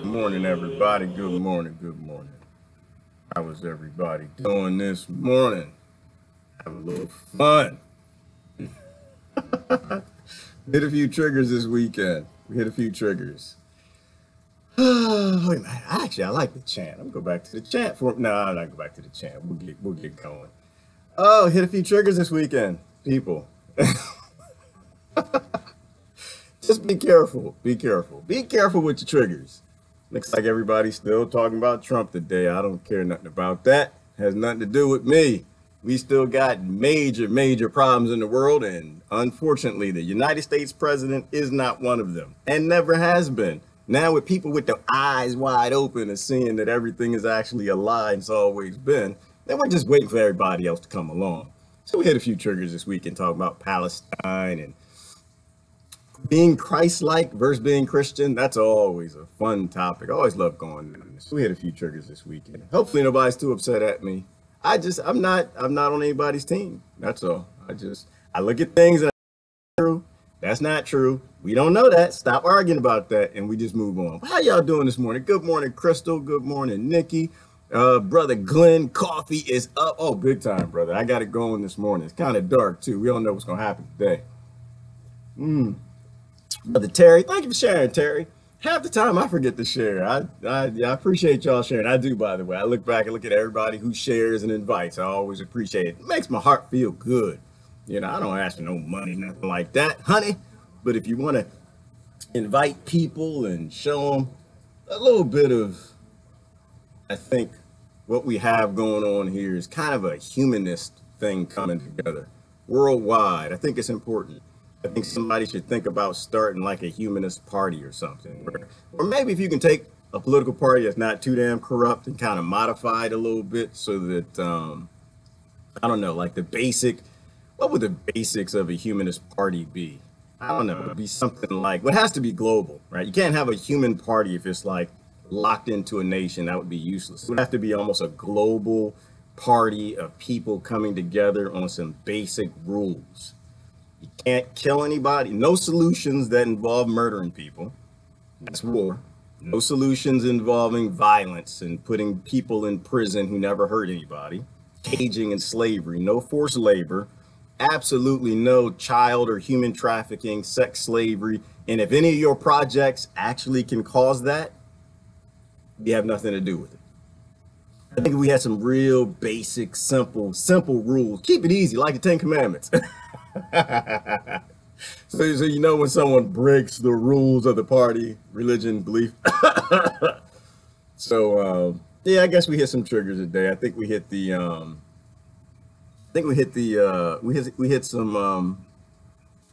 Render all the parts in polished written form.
morning, everybody. Good morning. Good morning. How was everybody doing this morning? Have a little fun. Hit a few triggers this weekend. We hit a few triggers. Wait a minute. Actually, I like the chant. I'm gonna go back to the chant for. No, I'm not go back to the chant. We'll get going. Oh, hit a few triggers this weekend, people. Just be careful. Be careful. Be careful with your triggers. Looks like everybody's still talking about Trump today. I don't care nothing about that. Has nothing to do with me. We still got major problems in the world, and unfortunately, the United States president is not one of them, and never has been. Now, with people with their eyes wide open and seeing that everything is actually a lie and it's always been, then we're just waiting for everybody else to come along. So we hit a few triggers this week and talk about Palestine and being Christ-like versus being Christian. That's always a fun topic. I always love going into this. We had a few triggers this weekend. Hopefully nobody's too upset at me. I'm not on anybody's team. That's all. I look at things and that's true. That's not true. We don't know that. Stop arguing about that and we just move on. How y'all doing this morning? Good morning, Crystal. Good morning, Nikki. Brother Glenn, coffee is up. Oh, big time, brother. I got it going this morning. It's kind of dark too. We don't know what's gonna happen today. Brother Terry, thank you for sharing, Terry. Half the time I forget to share. I appreciate y'all sharing. I do, by the way. I look back and look at everybody who shares and invites. I always appreciate it. It makes my heart feel good. You know, I don't ask for no money, nothing like that, honey. But if you want to invite people and show them a little bit of, I think what we have going on here is kind of a humanist thing coming together worldwide. I think it's important. I think somebody should think about starting like a humanist party or something. Or maybe if you can take a political party that's not too damn corrupt and kind of modify it a little bit so that, I don't know, like what would the basics of a humanist party be? I don't know, it'd be something like, well, it has to be global, right? You can't have a human party if it's like locked into a nation. That would be useless. It would have to be almost a global party of people coming together on some basic rules. You can't kill anybody. No solutions that involve murdering people. That's war. No solutions involving violence and putting people in prison who never hurt anybody. Caging and slavery. No forced labor. Absolutely no child or human trafficking, sex slavery. And if any of your projects actually can cause that, you have nothing to do with it. I think we had some real basic, simple rules. Keep it easy, like the Ten Commandments. So you know when someone breaks the rules of the party, religion, belief. So yeah, I guess we hit some triggers today. I think we hit some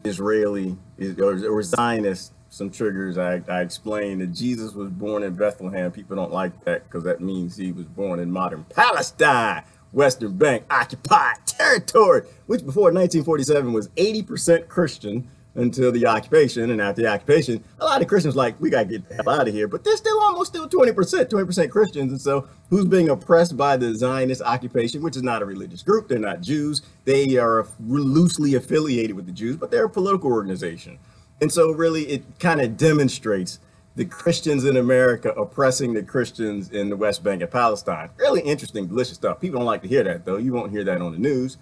Israeli or Zionist, some triggers. I explained that Jesus was born in Bethlehem. People don't like that because that means he was born in modern Palestine. Western Bank occupied territory, which before 1947 was 80% Christian until the occupation. And after the occupation, a lot of Christians like, we got to get the hell out of here. But they're still 20% Christians. And so who's being oppressed by the Zionist occupation, which is not a religious group. They're not Jews. They are loosely affiliated with the Jews, but they're a political organization. And so really it kind of demonstrates the Christians in America oppressing the Christians in the West Bank and Palestine. Really interesting, delicious stuff. People don't like to hear that, though. You won't hear that on the news.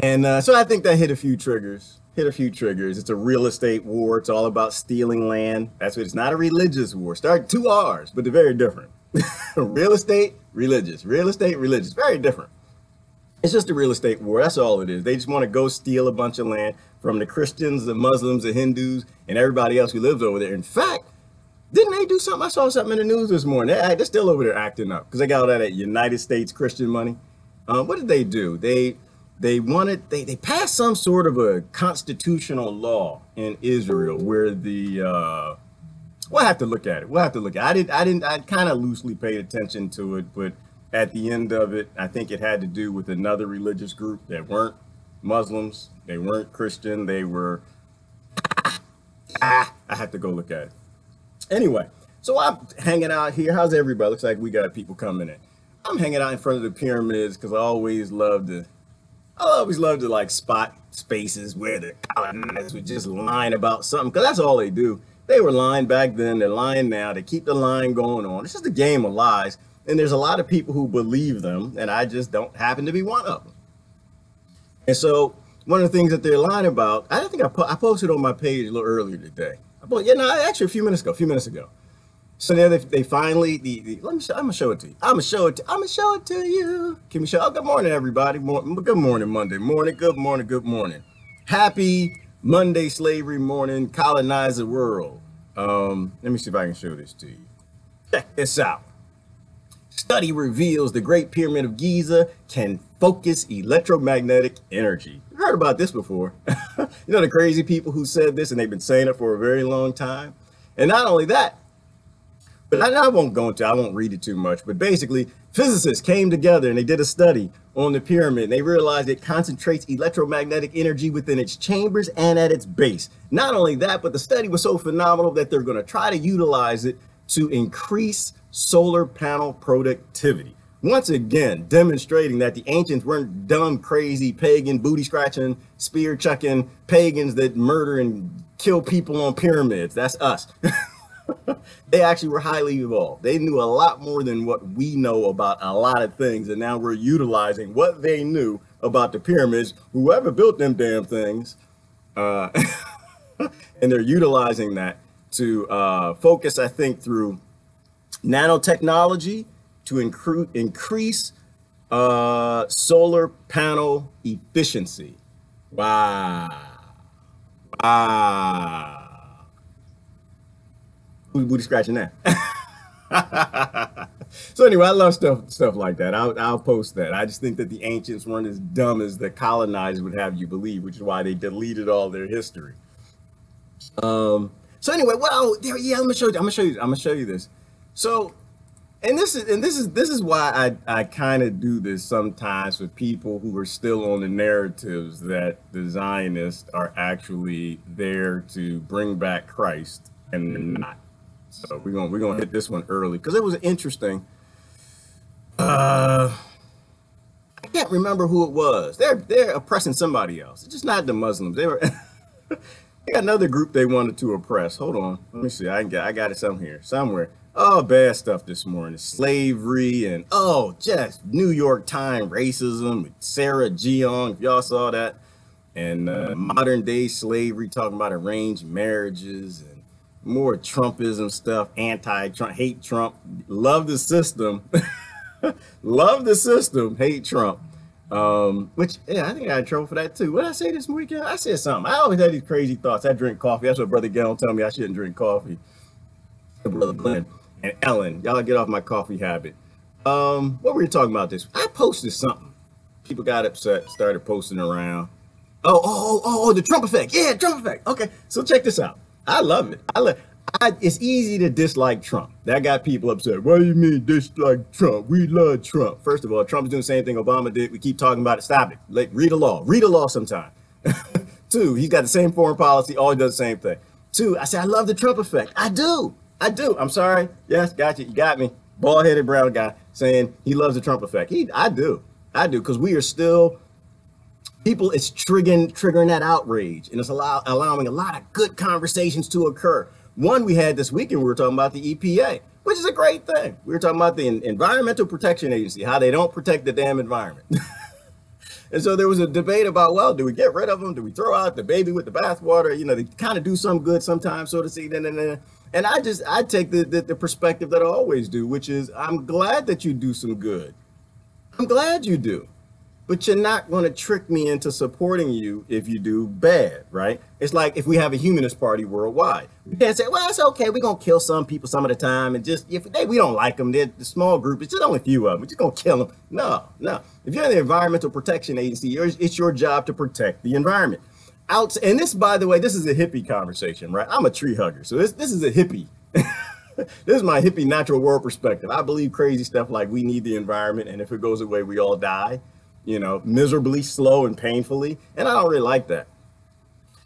And so I think that hit a few triggers. It's a real estate war. It's all about stealing land. That's what it's not a religious war. Start 2 R's, but they're very different. Real estate, religious. Real estate, religious. Very different. It's just a real estate war. That's all it is. They just want to go steal a bunch of land from the Christians, the Muslims, the Hindus, and everybody else who lives over there. In fact, didn't they do something? I saw something in the news this morning. They're still over there acting up because they got all that United States Christian money. What did they do? They passed some sort of a constitutional law in Israel where we'll have to look at it. I kind of loosely paid attention to it, but at the end of it, I think it had to do with another religious group that weren't Muslims, they weren't Christian, they were, I have to go look at it. Anyway, so I'm hanging out here. How's everybody? Looks like we got people coming in. I'm hanging out in front of the pyramids because I always love to like spot spaces where the colonizers would just line about something, because that's all they do. They were lying back then, they're lying now, they keep the lying going on. It's just a game of lies. And there's a lot of people who believe them, and I just don't happen to be one of them. And so one of the things that they're lying about, I think I posted on my page a little earlier today. Yeah, no, actually a few minutes ago. So now they finally, let me show, I'm gonna show it to you. I'm gonna show it to you. Can we show? Oh, good morning, everybody. Good morning, Monday morning. Good morning, good morning. Happy Monday slavery morning, colonizer world. Let me see if I can show this to you. Check this out. Study reveals the Great Pyramid of Giza can focus electromagnetic energy. You've heard about this before. You know, the crazy people who said this, and they've been saying it for a very long time. And not only that, but I won't read it too much, but basically physicists came together and they did a study on the pyramid. And they realized it concentrates electromagnetic energy within its chambers and at its base. Not only that, but the study was so phenomenal that they're going to try to utilize it to increase solar panel productivity. Once again, demonstrating that the ancients weren't dumb, crazy, pagan, booty scratching, spear chucking pagans that murder and kill people on pyramids. That's us. They actually were highly evolved. They knew a lot more than what we know about a lot of things. And now we're utilizing what they knew about the pyramids, whoever built them damn things. And they're utilizing that to focus, I think, through nanotechnology to increase solar panel efficiency. Wow. Wow. Who's booty scratching that? So anyway, I love stuff like that. I'll post that. I just think that the ancients weren't as dumb as the colonized would have you believe, which is why they deleted all their history. So anyway, well, yeah, I'm gonna show you this. So, and this is why I kind of do this sometimes with people who are still on the narratives that the Zionists are actually there to bring back Christ, and they're not. So we're gonna hit this one early because it was interesting. I can't remember who it was. They're oppressing somebody else. It's just not the Muslims. They were. They got another group they wanted to oppress. Hold on, let me see. I got it somewhere. Oh, bad stuff this morning. Slavery and just New York Times racism with Sarah Jeong. If y'all saw that, and modern day slavery, talking about arranged marriages and more Trumpism stuff, anti-Trump, hate Trump, love the system, love the system, hate Trump. Which, yeah, I think I got in trouble for that too. What did I say this weekend? I said something. I always have these crazy thoughts. I drink coffee. That's what Brother Galen told me I shouldn't drink coffee. Brother Glenn and Ellen, y'all get off my coffee habit. What were we talking about this? I posted something. People got upset, started posting around. Oh, the Trump effect. Yeah, Trump effect. Okay, so check this out. I love it. It's easy to dislike Trump. That got people upset. What do you mean dislike Trump? We love Trump. First of all, Trump's doing the same thing Obama did. We keep talking about it. Stop it. Read a law. Read a law sometime. Two, he's got the same foreign policy. Always does the same thing. Two, I say I love the Trump effect. I do. I'm sorry. Yes, got you. You got me. Bald-headed brown guy saying he loves the Trump effect. I do. Because we are still people. It's triggering that outrage, and it's allowing a lot of good conversations to occur. One we had this weekend, we were talking about the EPA, which is a great thing. We were talking about the Environmental Protection Agency, how they don't protect the damn environment. And so there was a debate about, well, do we get rid of them? Do we throw out the baby with the bathwater? You know, they kind of do some good sometimes, so to speak. And I take the perspective that I always do, which is I'm glad that you do some good. I'm glad you do. But you're not going to trick me into supporting you if you do bad, right? It's like if we have a humanist party worldwide. We can't say, well, it's okay. We're going to kill some people some of the time. And just, if we don't like them, they're the small group. It's just only a few of them. We're just going to kill them. No. If you're in the Environmental Protection Agency, it's your job to protect the environment. And this, by the way, this is a hippie conversation, right? I'm a tree hugger. So this is a hippie. This is my hippie natural world perspective. I believe crazy stuff like we need the environment. And if it goes away, we all die. You know, miserably, slow, and painfully. And I don't really like that.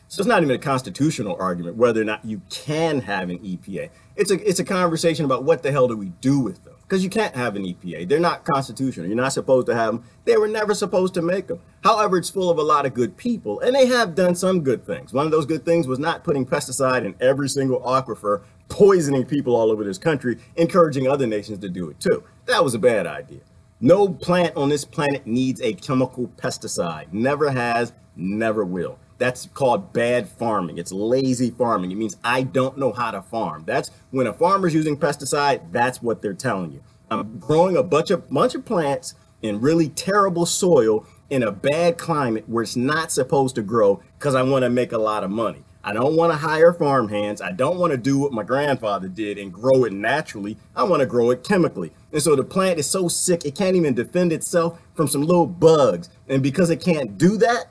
So it's not even a constitutional argument whether or not you can have an EPA. It's a conversation about what the hell do we do with them. because you can't have an EPA. They're not constitutional. You're not supposed to have them. They were never supposed to make them. However, it's full of a lot of good people, and they have done some good things. One of those good things was not putting pesticide in every single aquifer, poisoning people all over this country, encouraging other nations to do it too. That was a bad idea. No plant on this planet needs a chemical pesticide. Never has, never will. That's called bad farming. It's lazy farming. It means I don't know how to farm. That's when a farmer's using pesticide, that's what they're telling you. I'm growing a bunch of plants in really terrible soil in a bad climate where it's not supposed to grow because I want to make a lot of money. I don't want to hire farm hands. I don't want to do what my grandfather did and grow it naturally. I want to grow it chemically. And so the plant is so sick, it can't even defend itself from some little bugs. And because it can't do that,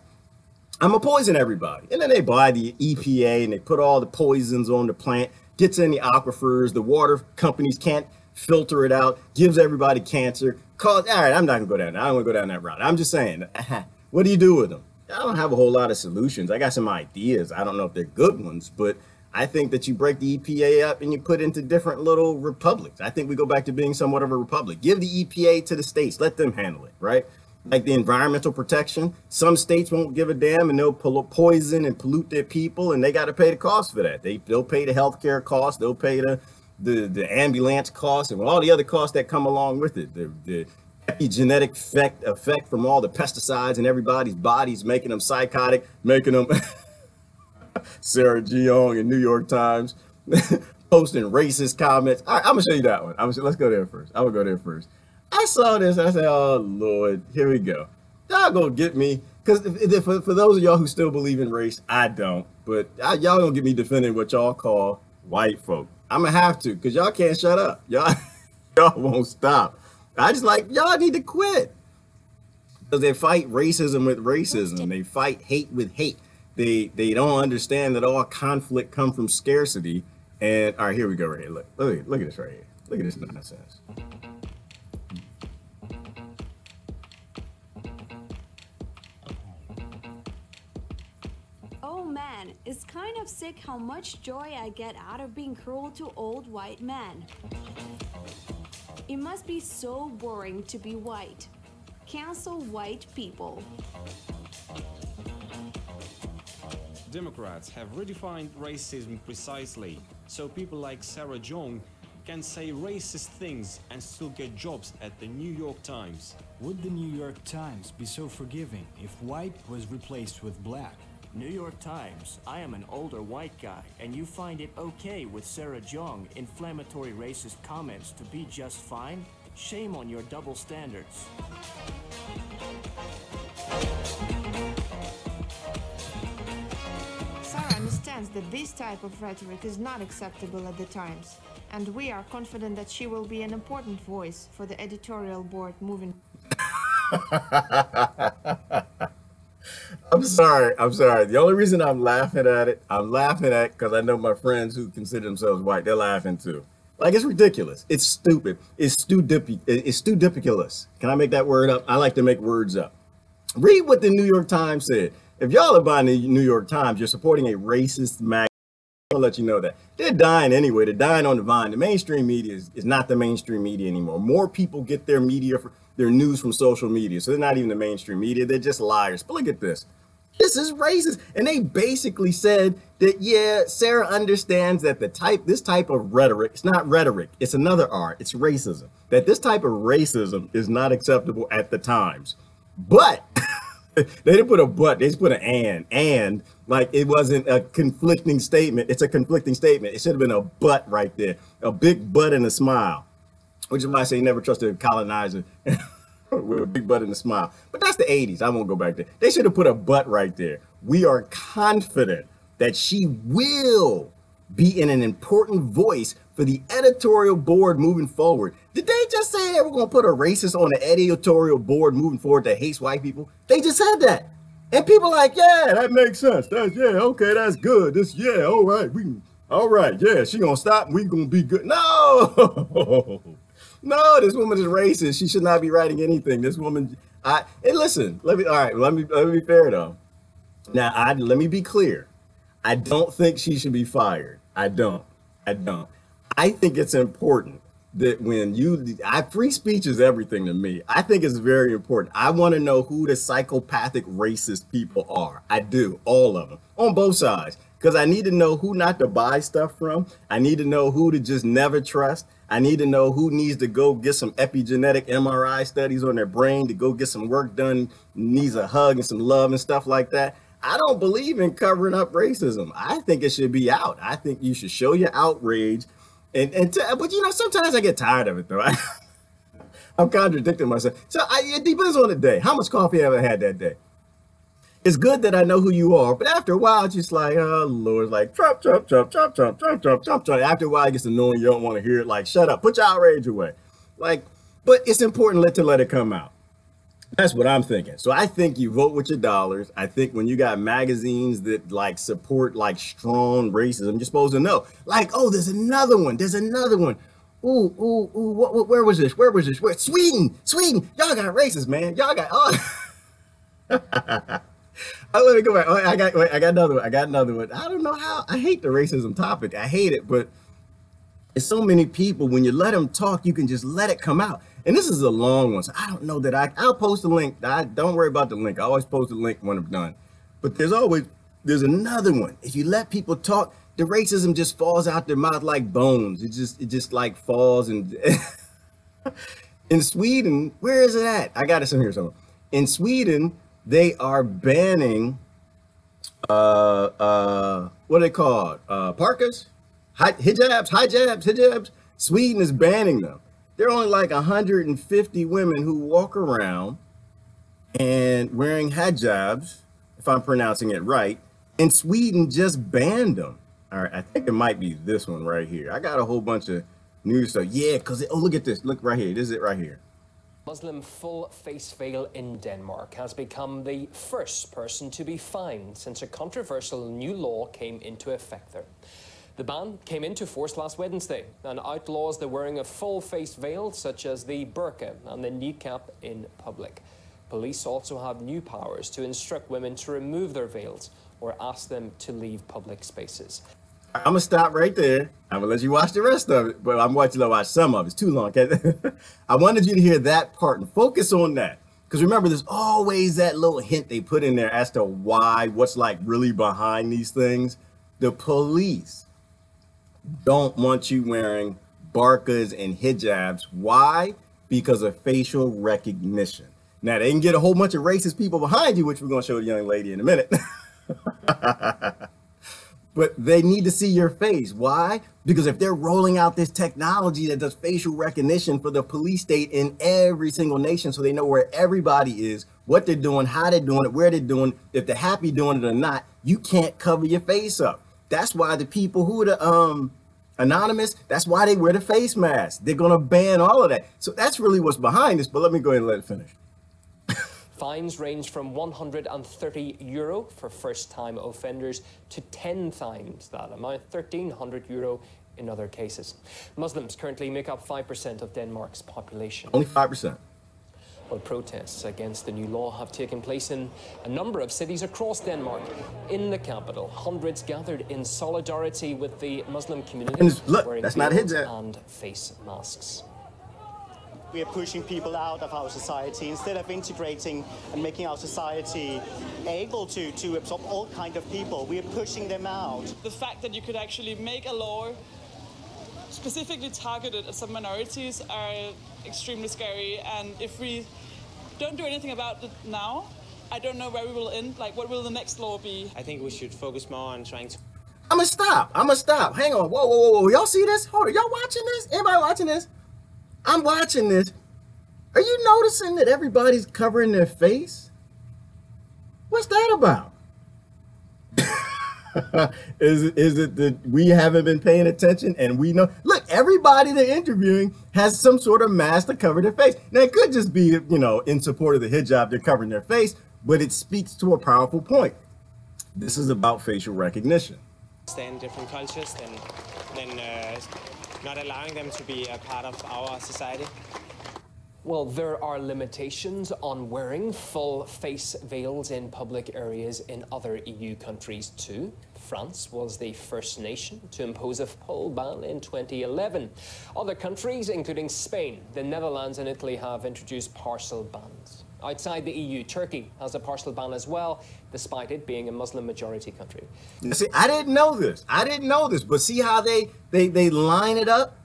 I'm gonna poison everybody. And then they buy the EPA and they put all the poisons on the plant, gets in the aquifers, the water companies can't filter it out, gives everybody cancer. All right, I'm not gonna go down there. I don't wanna go down that route. I'm just saying, what do you do with them? I don't have a whole lot of solutions. I got some ideas. I don't know if they're good ones, but I think that you break the EPA up and you put into different little republics. I think we go back to being somewhat of a republic. Give the EPA to the states, let them handle it, right? Like the environmental protection, some states won't give a damn and they'll poison and pollute their people, and they got to pay the cost for that. They'll pay the healthcare costs, they'll pay the ambulance costs and all the other costs that come along with it. The epigenetic effect from all the pesticides in everybody's bodies, making them psychotic, making them Sarah Jeong in New York Times posting racist comments. All right, I'm gonna show you that one. Let's go there first. I'm gonna go there first. I saw this, I said, oh Lord, here we go. Y'all gonna get me, because for those of y'all who still believe in race, I don't, but y'all gonna get me defending what y'all call white folk. I'm gonna have to, because y'all can't shut up. Y'all won't stop. I just like, y'all need to quit. Because they fight racism with racism. They fight hate with hate. They don't understand that all conflict comes from scarcity. And all right, here we go right here. Look at this right here. Look at this nonsense. Oh man, it's kind of sick how much joy I get out of being cruel to old white men. It must be so boring to be white. Cancel white people. Democrats have redefined racism precisely, so people like Sarah Jeong can say racist things and still get jobs at the New York Times. Would the New York Times be so forgiving if white was replaced with black? New York Times, I am an older white guy, and you find it okay with Sarah Jeong inflammatory racist comments to be just fine? Shame on your double standards. Sarah understands that this type of rhetoric is not acceptable at the Times, and we are confident that she will be an important voice for the editorial board moving. I'm sorry. The only reason I'm laughing at it, because I know my friends who consider themselves white, they're laughing too. Like, it's ridiculous. It's stupid. It's studipiculous. Can I make that word up? I like to make words up. Read what the New York Times said. If y'all are buying the New York Times, you're supporting a racist magazine. I'll let you know that. They're dying anyway. They're dying on the vine. The mainstream media is not the mainstream media anymore. More people get their news from social media. So they're not even the mainstream media. They're just liars. But look at this. This is racist. And they basically said that, yeah, Sarah understands that this type of rhetoric, it's not rhetoric, it's another R, it's racism. That this type of racism is not acceptable at the Times. But they didn't put a but, they just put an and like it wasn't a conflicting statement. It's a conflicting statement. It should have been a but right there. A big but and a smile. Which is why I say never trust a colonizer with a big butt and a smile. But that's the 80s. I won't go back there. They should have put a but right there. We are confident that she will be an important voice for the editorial board moving forward. Did they just say they were going to put a racist on the editorial board moving forward that hates white people? They just said that. And people are like, yeah, that makes sense. Okay, that's good. All right. All right, yeah, she going to stop. We going to be good. No. No, this woman is racist. She should not be writing anything. This woman, and listen, let me be fair though. Now, let me be clear. I don't think she should be fired. I don't. I think it's important that when free speech is everything to me. I think it's very important. I want to know who the psychopathic racist people are. I do, all of them, on both sides, because I need to know who not to buy stuff from. I need to know who to just never trust. I need to know who needs to go get some epigenetic MRI studies on their brain to go get some work done, needs a hug and some love and stuff like that. I don't believe in covering up racism. I think it should be out. I think you should show your outrage. But you know, sometimes I get tired of it though. I'm contradicting myself. So it depends on the day. How much coffee have I had that day? It's good that I know who you are, but after a while, it's just like, oh Lord, it's like Trump, Trump, Trump, Trump, Trump, Trump, Trump, Trump, Trump. After a while, it gets annoying. You don't want to hear it. Like, shut up, put your outrage away. Like, but it's important to let it come out. That's what I'm thinking. So I think you vote with your dollars. I think when you got magazines that like support like strong racism, you're supposed to know. Like, oh, there's another one. There's another one. Ooh, ooh, ooh. Where was this? Where was this? Where? Sweden. Sweden. Y'all got racist, man. Y'all got. Oh. Oh, let me go back. Oh, I got another one. I got another one. I don't know how. I hate the racism topic. I hate it, but it's so many people. When you let them talk, you can just let it come out. And this is a long one, so I don't know that I'll post a link. Don't worry about the link. I always post a link when I'm done. But there's another one. If you let people talk, the racism just falls out their mouth like bones. It just like falls. And in Sweden, where is it at? I got it here somewhere. In Sweden, they are banning what are they called? Parkas? Hijabs. Sweden is banning them. There are only like 150 women who walk around and wearing hijabs, if I'm pronouncing it right, and Sweden just banned them. All right, I think it might be this one right here. I got a whole bunch of news stuff. Yeah, because, oh, look at this. Look right here. This is it right here. Muslim full face veil in Denmark has become the first person to be fined since a controversial new law came into effect there. The ban came into force last Wednesday and outlaws the wearing of full-face veils such as the burqa and the niqab in public. Police also have new powers to instruct women to remove their veils or ask them to leave public spaces. I'm going to stop right there. I'm going to let you watch the rest of it, but I'm going to watch some of it. It's too long. I wanted you to hear that part and focus on that. Because remember, there's always that little hint they put in there as to why, what's like really behind these things. The police don't want you wearing burqas and hijabs. Why? Because of facial recognition. Now, they can get a whole bunch of racist people behind you, which we're going to show the young lady in a minute. But they need to see your face. Why? Because if they're rolling out this technology that does facial recognition for the police state in every single nation, so they know where everybody is, what they're doing, how they're doing it, where they're doing it, if they're happy doing it or not, you can't cover your face up. That's why the people who are the anonymous, that's why they wear the face mask. They're going to ban all of that. So that's really what's behind this. But let me go ahead and let it finish. Fines range from €130 for first-time offenders to 10 times that amount, €1,300 in other cases. Muslims currently make up 5% of Denmark's population. Only 5%. Well, protests against the new law have taken place in a number of cities across Denmark. In the capital, hundreds gathered in solidarity with the Muslim community, look, wearing that's not veils hijab. and face masks. We are pushing people out of our society instead of integrating and making our society able to absorb all kinds of people. We are pushing them out. The fact that you could actually make a law specifically targeted at some minorities are extremely scary, and if we don't do anything about it now, I don't know where we will end. Like, what will the next law be? I think we should focus more on trying to... I'm gonna stop. Hang on. Whoa. Y'all see this? Hold on. Y'all watching this? Anybody watching this? I'm watching this. Are you noticing that everybody's covering their face? What's that about? Is it that we haven't been paying attention and we know? Look, everybody they're interviewing has some sort of mask to cover their face. Now, it could just be, you know, in support of the hijab, they're covering their face, but it speaks to a powerful point. This is about facial recognition. Understand different cultures, then not allowing them to be a part of our society. Well, there are limitations on wearing full face veils in public areas in other EU countries too. France was the first nation to impose a full ban in 2011. Other countries, including Spain, the Netherlands and Italy, have introduced partial bans. Outside the EU, Turkey has a partial ban as well, despite it being a Muslim-majority country. See, I didn't know this. But see how they line it up?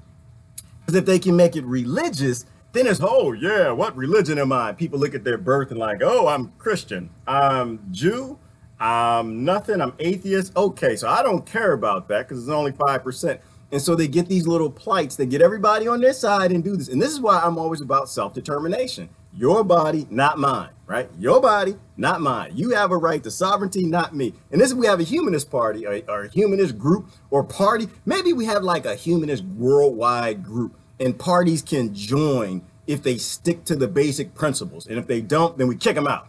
Because if they can make it religious, then it's, oh yeah, what religion am I? People look at their birth and like, oh, I'm Christian, I'm Jew, I'm nothing, I'm atheist. Okay, so I don't care about that because it's only 5%. And so they get these little plights, they get everybody on their side and do this. And this is why I'm always about self-determination. Your body, not mine, right? Your body, not mine. You have a right to sovereignty, not me. And this is, we have a humanist party or a humanist group or party. Maybe we have like a humanist worldwide group, and parties can join if they stick to the basic principles. And if they don't, then we kick them out.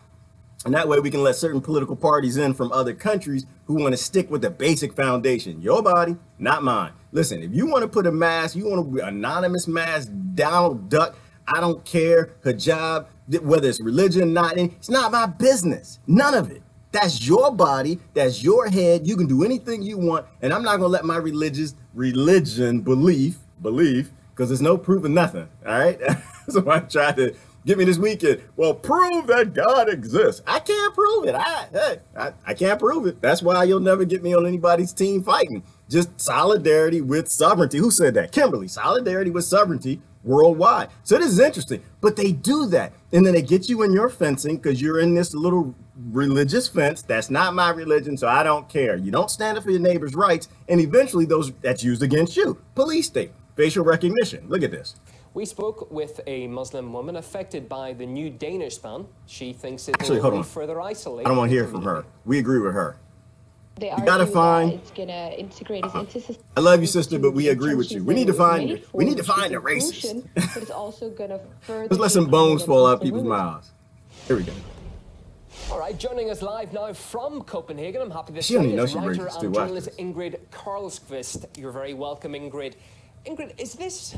And that way we can let certain political parties in from other countries who want to stick with the basic foundation. Your body, not mine. Listen, if you want to put a mask, you want to be anonymous mask, Donald Duck, I don't care, hijab, whether it's religion, not, it's not my business. None of it. That's your body. That's your head. You can do anything you want. And I'm not going to let my belief, because there's no proof of nothing. All right. So I tried to get me this weekend. Well, prove that God exists. I can't prove it. I can't prove it. That's why you'll never get me on anybody's team fighting. Just solidarity with sovereignty. Who said that? Kimberly. Solidarity with sovereignty worldwide. So this is interesting, but they do that. And then they get you in your fencing because you're in this little religious fence. That's not my religion, so I don't care. You don't stand up for your neighbor's rights. And eventually that's used against you. Police state, facial recognition. Look at this. We spoke with a Muslim woman affected by the new Danish ban. She thinks it will only further isolate. I don't want to hear from her. We agree with her. They you gotta find. It's gonna integrate us into society. I love you, sister, but we agree with you. We need to find it. We need to find the racist. But it's also gonna further. Let's let some bones fall out people's mouths. Here we go. All right, joining us live now from Copenhagen, I'm happy to say, is writer and journalist Ingrid Carlskvist. You're very welcome, Ingrid. Ingrid, is this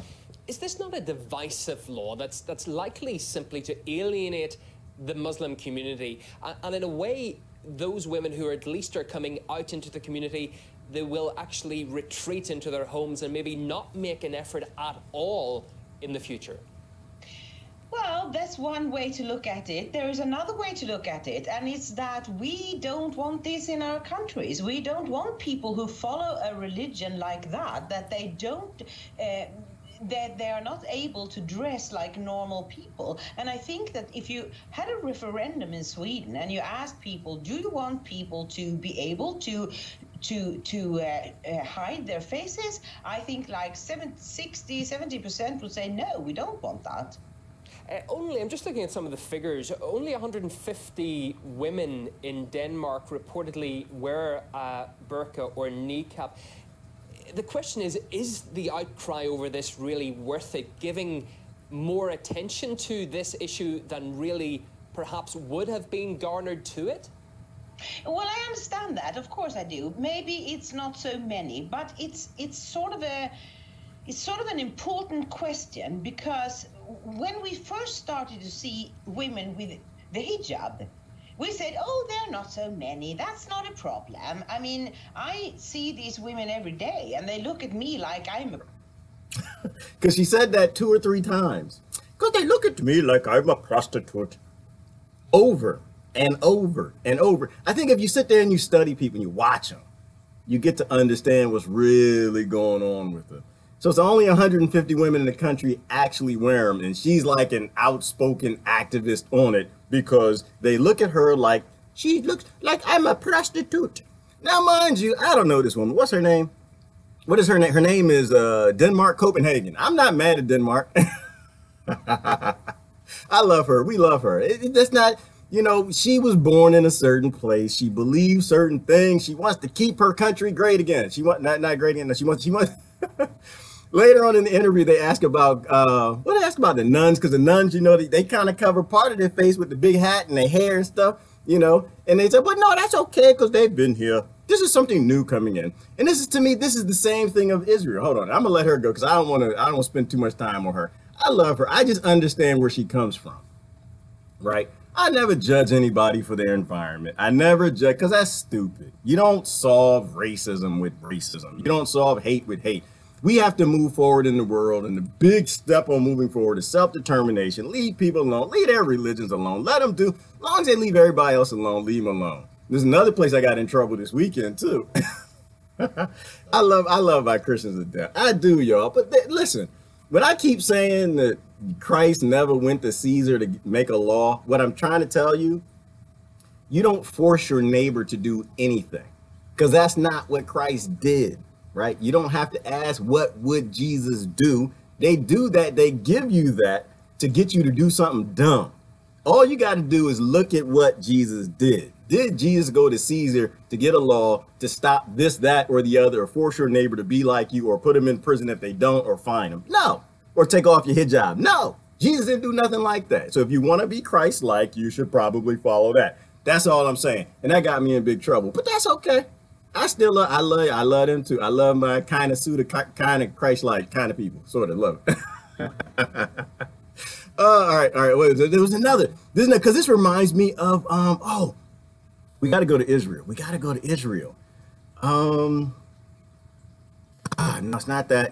not a divisive law that's likely simply to alienate the Muslim community? And in a way, those women who at least are coming out into the community, they will actually retreat into their homes and maybe not make an effort at all in the future. Well, that's one way to look at it. There is another way to look at it, and it's that we don't want this in our countries. We don't want people who follow a religion like that they don't... that they are not able to dress like normal people. And I think that if you had a referendum in Sweden and you asked people, do you want people to be able to hide their faces? I think like 70% would say, no, we don't want that. I'm just looking at some of the figures. Only 150 women in Denmark reportedly wear a burqa or niqab. The question is the outcry over this really worth it, giving more attention to this issue than really perhaps would have been garnered to it? Well, I understand that. Of course I do. Maybe it's not so many, but it's sort of an important question, because when we first started to see women with the hijab, we said, oh, there are not so many. That's not a problem. I mean, I see these women every day, and they look at me like I'm a... Because she said that 2 or 3 times. Because they look at me like I'm a prostitute. Over and over and over. I think if you sit there and you study people and you watch them, you get to understand what's really going on with them. So it's only 150 women in the country actually wear them, and she's like an outspoken activist on it because they look at her like she looks like I'm a prostitute. Now, mind you, I don't know this woman. What's her name? What is her name? Her name is Denmark Copenhagen. I'm not mad at Denmark. I love her. We love her. That's not, you know, she was born in a certain place. She believes certain things. She wants to keep her country great again. She wants not great again. She wants. Later on in the interview, they ask about they ask about the nuns, because the nuns, you know, they kind of cover part of their face with the big hat and their hair and stuff, you know, and they said, but no, that's okay because they've been here. This is something new coming in. And this is, to me, this is the same thing of Israel. Hold on, I'm gonna let her go because I don't want to spend too much time on her. I love her. I just understand where she comes from, right? I never judge anybody for their environment. I never judge, because that's stupid. You don't solve racism with racism. You don't solve hate with hate. We have to move forward in the world, and the big step on moving forward is self-determination. Leave people alone. Leave their religions alone. Let them do. As long as they leave everybody else alone, leave them alone. There's another place I got in trouble this weekend, too. I love my Christians to death. I do, y'all. But listen, when I keep saying that Christ never went to Caesar to make a law, what I'm trying to tell you, you don't force your neighbor to do anything, because that's not what Christ did, right? You don't have to ask, what would Jesus do? They do that. They give you that to get you to do something dumb. All you got to do is look at what Jesus did. Did Jesus go to Caesar to get a law to stop this, that, or the other, or force your neighbor to be like you, or put them in prison if they don't, or fine them? No. Or take off your hijab? No. Jesus didn't do nothing like that. So if you want to be Christ-like, you should probably follow that. That's all I'm saying. And that got me in big trouble, but that's okay. I still love, I love them too. I love my kind of suited, kind of Christ-like kind of people. Sort of love it. All right. Wait, there was another. Because this reminds me of we got to go to Israel. No, it's not that.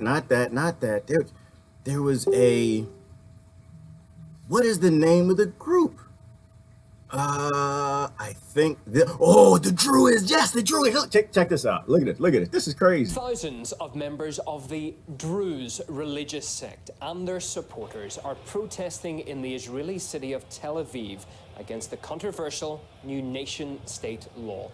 There was a. What is the name of the group? I think the Druids. Yes, the Druids. Look, check this out. Look at it. This is crazy. Thousands of members of the Druze religious sect and their supporters are protesting in the Israeli city of Tel Aviv against the controversial new nation-state law.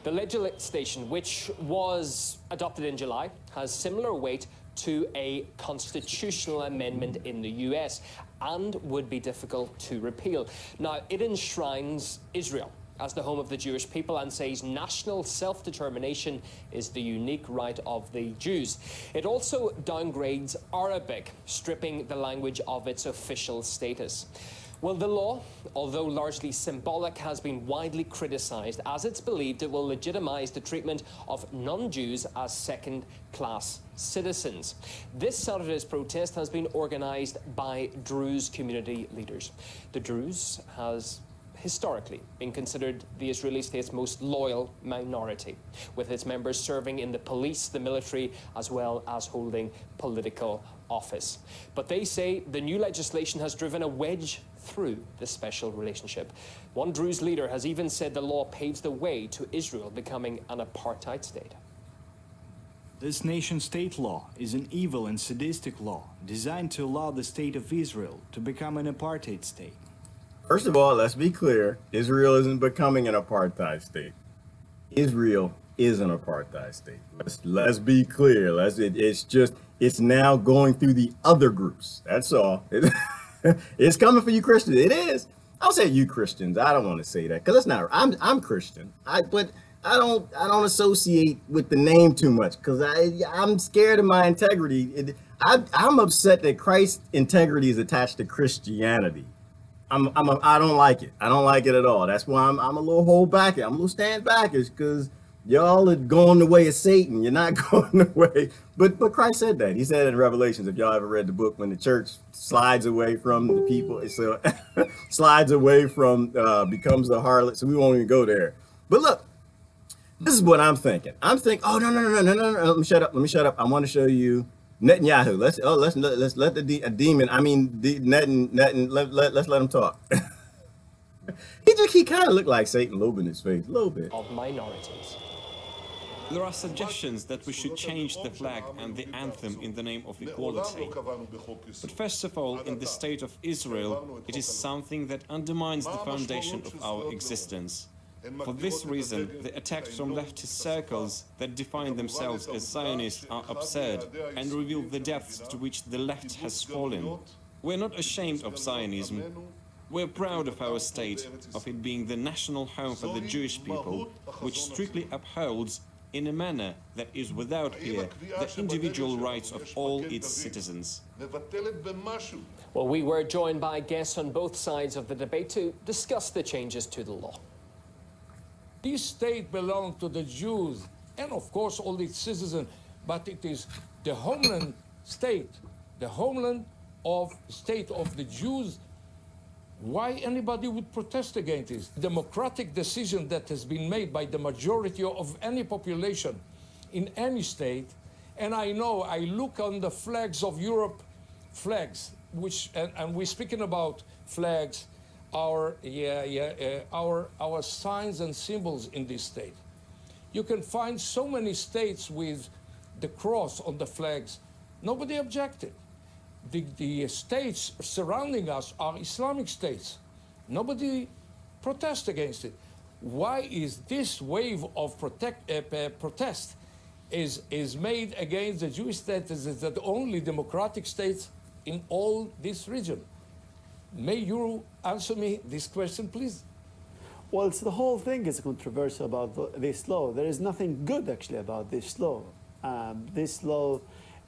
The legislation, which was adopted in July, has similar weight to a constitutional amendment in the US and would be difficult to repeal. Now, it enshrines Israel as the home of the Jewish people and says national self-determination is the unique right of the Jews. It also downgrades Arabic, stripping the language of its official status. Well, the law, although largely symbolic, has been widely criticized as it's believed it will legitimize the treatment of non-Jews as second-class citizens. This Saturday's protest has been organized by Druze community leaders. The Druze has historically been considered the Israeli state's most loyal minority, with its members serving in the police, the military, as well as holding political office. But they say the new legislation has driven a wedge through the special relationship. One Druze leader has even said the law paves the way to Israel becoming an apartheid state. This nation-state law is an evil and sadistic law designed to allow the state of Israel to become an apartheid state. First of all, let's be clear. Israel isn't becoming an apartheid state. Israel is an apartheid state. Let's be clear. It's now going through the other groups. That's all. It's coming for you Christians. It is. I'll say you Christians. I don't want to say that because it's not. I'm Christian. But I don't associate with the name too much because I'm scared of my integrity. I'm upset that Christ's integrity is attached to Christianity. I don't like it. I don't like it at all. That's why I'm a little hold back. I'm a little stand backish because y'all are going the way of Satan. You're not going the way. But Christ said that. He said in Revelations, if y'all ever read the book, when the church slides away from the people, so slides away from, becomes a harlot. So we won't even go there. But look, this is what I'm thinking. Oh, no. Let me shut up. I want to show you Netanyahu. Let's let the demon. I mean, let's let him talk. He kind of looked like Satan a little bit in his face, a little bit. Of minorities. There are suggestions that we should change the flag and the anthem in the name of equality. But first of all, in the state of Israel, it is something that undermines the foundation of our existence. For this reason, the attacks from leftist circles that define themselves as Zionists are absurd and reveal the depths to which the left has fallen. We're not ashamed of Zionism. We're proud of our state, of it being the national home for the Jewish people, which strictly upholds, in a manner that is without fear, the individual rights of all its citizens. Well, we were joined by guests on both sides of the debate to discuss the changes to the law. This state belongs to the Jews and, of course, all its citizens, but it is the homeland state, the homeland of state of the Jews, why anybody would protest against this? Democratic decision that has been made by the majority of any population in any state. And I know, I look on the flags of Europe, flags, which, and we're speaking about flags, our signs and symbols in this state. You can find so many states with the cross on the flags. Nobody objected. The states surrounding us are Islamic states. Nobody protests against it. Why is this wave of protest is made against the Jewish state? Is that only democratic states in all this region? May you answer me this question, please? Well, it's the whole thing is controversial about this law. There is nothing good actually about this law. This law,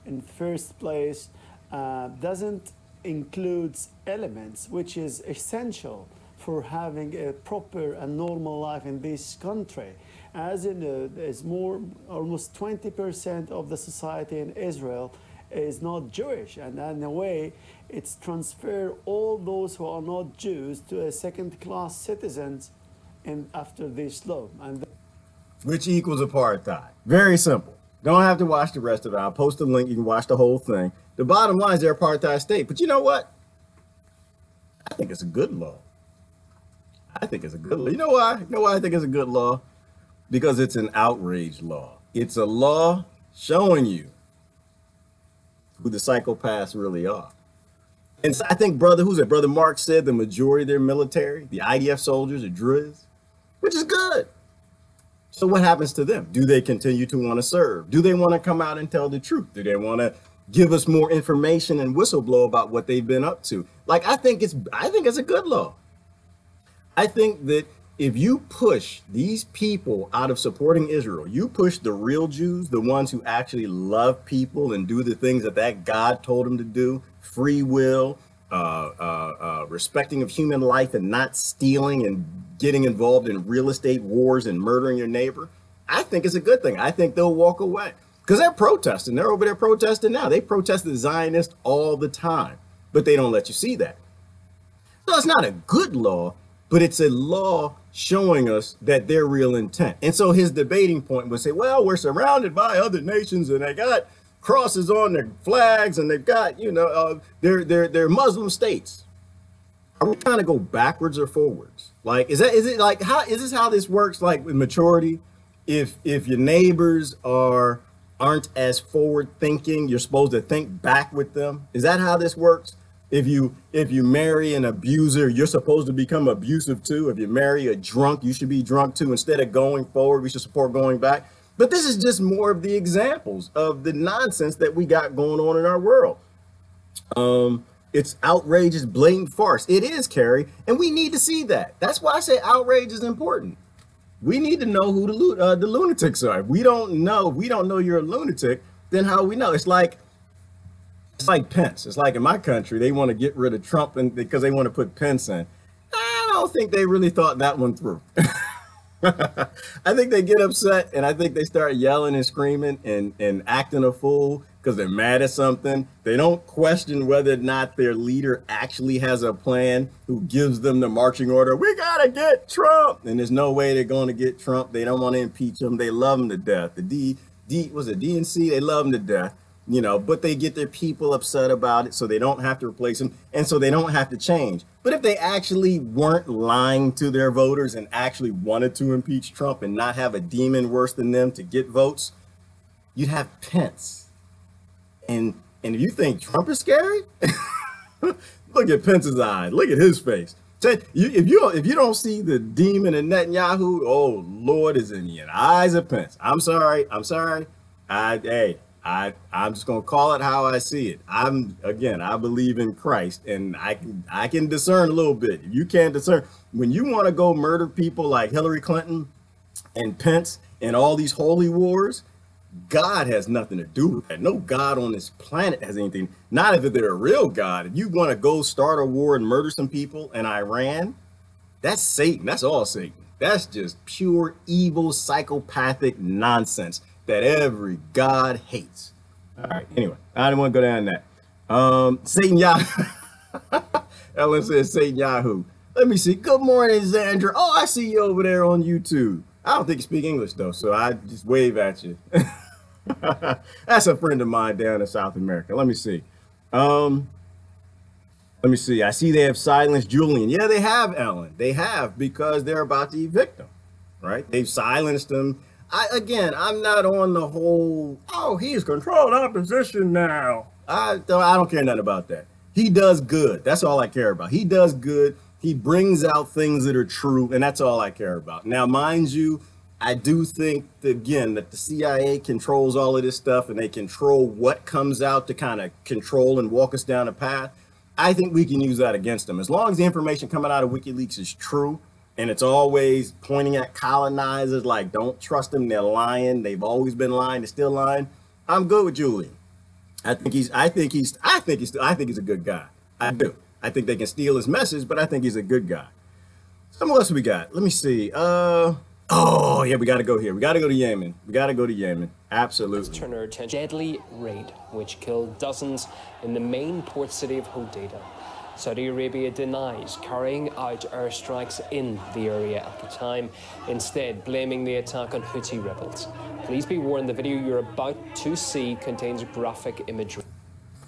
in first place, doesn't include elements which is essential for having a proper and normal life in this country. As in, there's almost 20% of the society in Israel is not Jewish, and in a way, it's transfer all those who are not Jews to a second-class citizens, and after this law, which equals apartheid. Very simple. Don't have to watch the rest of it. I'll post a link. You can watch the whole thing. The bottom line is they're apartheid state. But you know what? I think it's a good law. I think it's a good law. You know why? You know why I think it's a good law? Because it's an outrage law. It's a law showing you who the psychopaths really are. And so I think Brother Mark said the majority of their military, the IDF soldiers are Druze, which is good. So what happens to them? Do they continue to want to serve? Do they want to come out and tell the truth? Do they want to give us more information and whistleblow about what they've been up to? Like, I think it's a good law. I think that if you push these people out of supporting Israel, you push the real Jews, the ones who actually love people and do the things that God told them to do, free will, respecting of human life and not stealing and getting involved in real estate wars and murdering your neighbor, I think it's a good thing. I think they'll walk away because they're protesting. They're over there protesting now. They protest the Zionists all the time, but they don't let you see that. So it's not a good law, but it's a law showing us that their real intent. And so his debating point would say, well, we're surrounded by other nations and they got crosses on their flags and they've got, you know, they're Muslim states. Are we trying to go backwards or forwards? Like, is this how this works? Like with maturity, if your neighbors aren't as forward thinking, you're supposed to think back with them. Is that how this works? If you marry an abuser, you're supposed to become abusive too. If you marry a drunk, you should be drunk too. Instead of going forward, we should support going back. But this is just more of the examples of the nonsense that we got going on in our world. It's outrageous, blatant farce. It is, Carrie, and we need to see that. That's why I say outrage is important. We need to know who the lunatics are. If we don't know you're a lunatic, then how we know? It's like Pence. It's like in my country, they want to get rid of Trump because they want to put Pence in. I don't think they really thought that one through. I think they get upset and I think they start yelling and screaming and acting a fool because they're mad at something. They don't question whether or not their leader actually has a plan who gives them the marching order. We got to get Trump. And there's no way they're going to get Trump. They don't want to impeach him. They love him to death. The DNC, they love him to death. You know, but they get their people upset about it, so they don't have to replace him, and so they don't have to change. But if they actually weren't lying to their voters and actually wanted to impeach Trump and not have a demon worse than them to get votes, you'd have Pence. And if you think Trump is scary, look at Pence's eyes. Look at his face. If you don't see the demon in Netanyahu, oh Lord is in the eyes of Pence. I'm sorry. I'm just gonna call it how I see it. I believe in Christ, and I can discern a little bit. If you can't discern, when you want to go murder people like Hillary Clinton and Pence and all these holy wars, God has nothing to do with that. No God on this planet has anything. Not if they're a real God. If you want to go start a war and murder some people in Iran, that's Satan. That's all Satan. That's just pure evil, psychopathic nonsense that every God hates. All right, anyway, I didn't want to go down that. Satan Yahoo. Ellen says Satan Yahoo. Let me see. Good morning, Zandra. Oh, I see you over there on YouTube. I don't think you speak English though, so I just wave at you. That's a friend of mine down in South America. Let me see. Let me see. I see they have silenced Julian. Yeah, they have, Ellen. They have, because they're about to evict him, right? They've silenced him. I'm not on the whole, oh, he's controlled opposition now. I don't care nothing about that. He does good. That's all I care about. He does good. He brings out things that are true, and that's all I care about. Now, mind you, I do think, that, again, that the CIA controls all of this stuff, and they control what comes out to kind of control and walk us down a path. I think we can use that against them. As long as the information coming out of WikiLeaks is true, and it's always pointing at colonizers, like, don't trust them, they're lying. They've always been lying, they're still lying. I'm good with Julian. I think he's a good guy. I do. I think they can steal his message, but I think he's a good guy. So what else we got? Let me see. Oh yeah, we got to go here. We got to go to Yemen. We got to go to Yemen. Absolutely. Let's turn our attention. Deadly raid, which killed dozens in the main port city of Hodeidah. Saudi Arabia denies carrying out airstrikes in the area at the time, instead blaming the attack on Houthi rebels. Please be warned, the video you're about to see contains graphic imagery.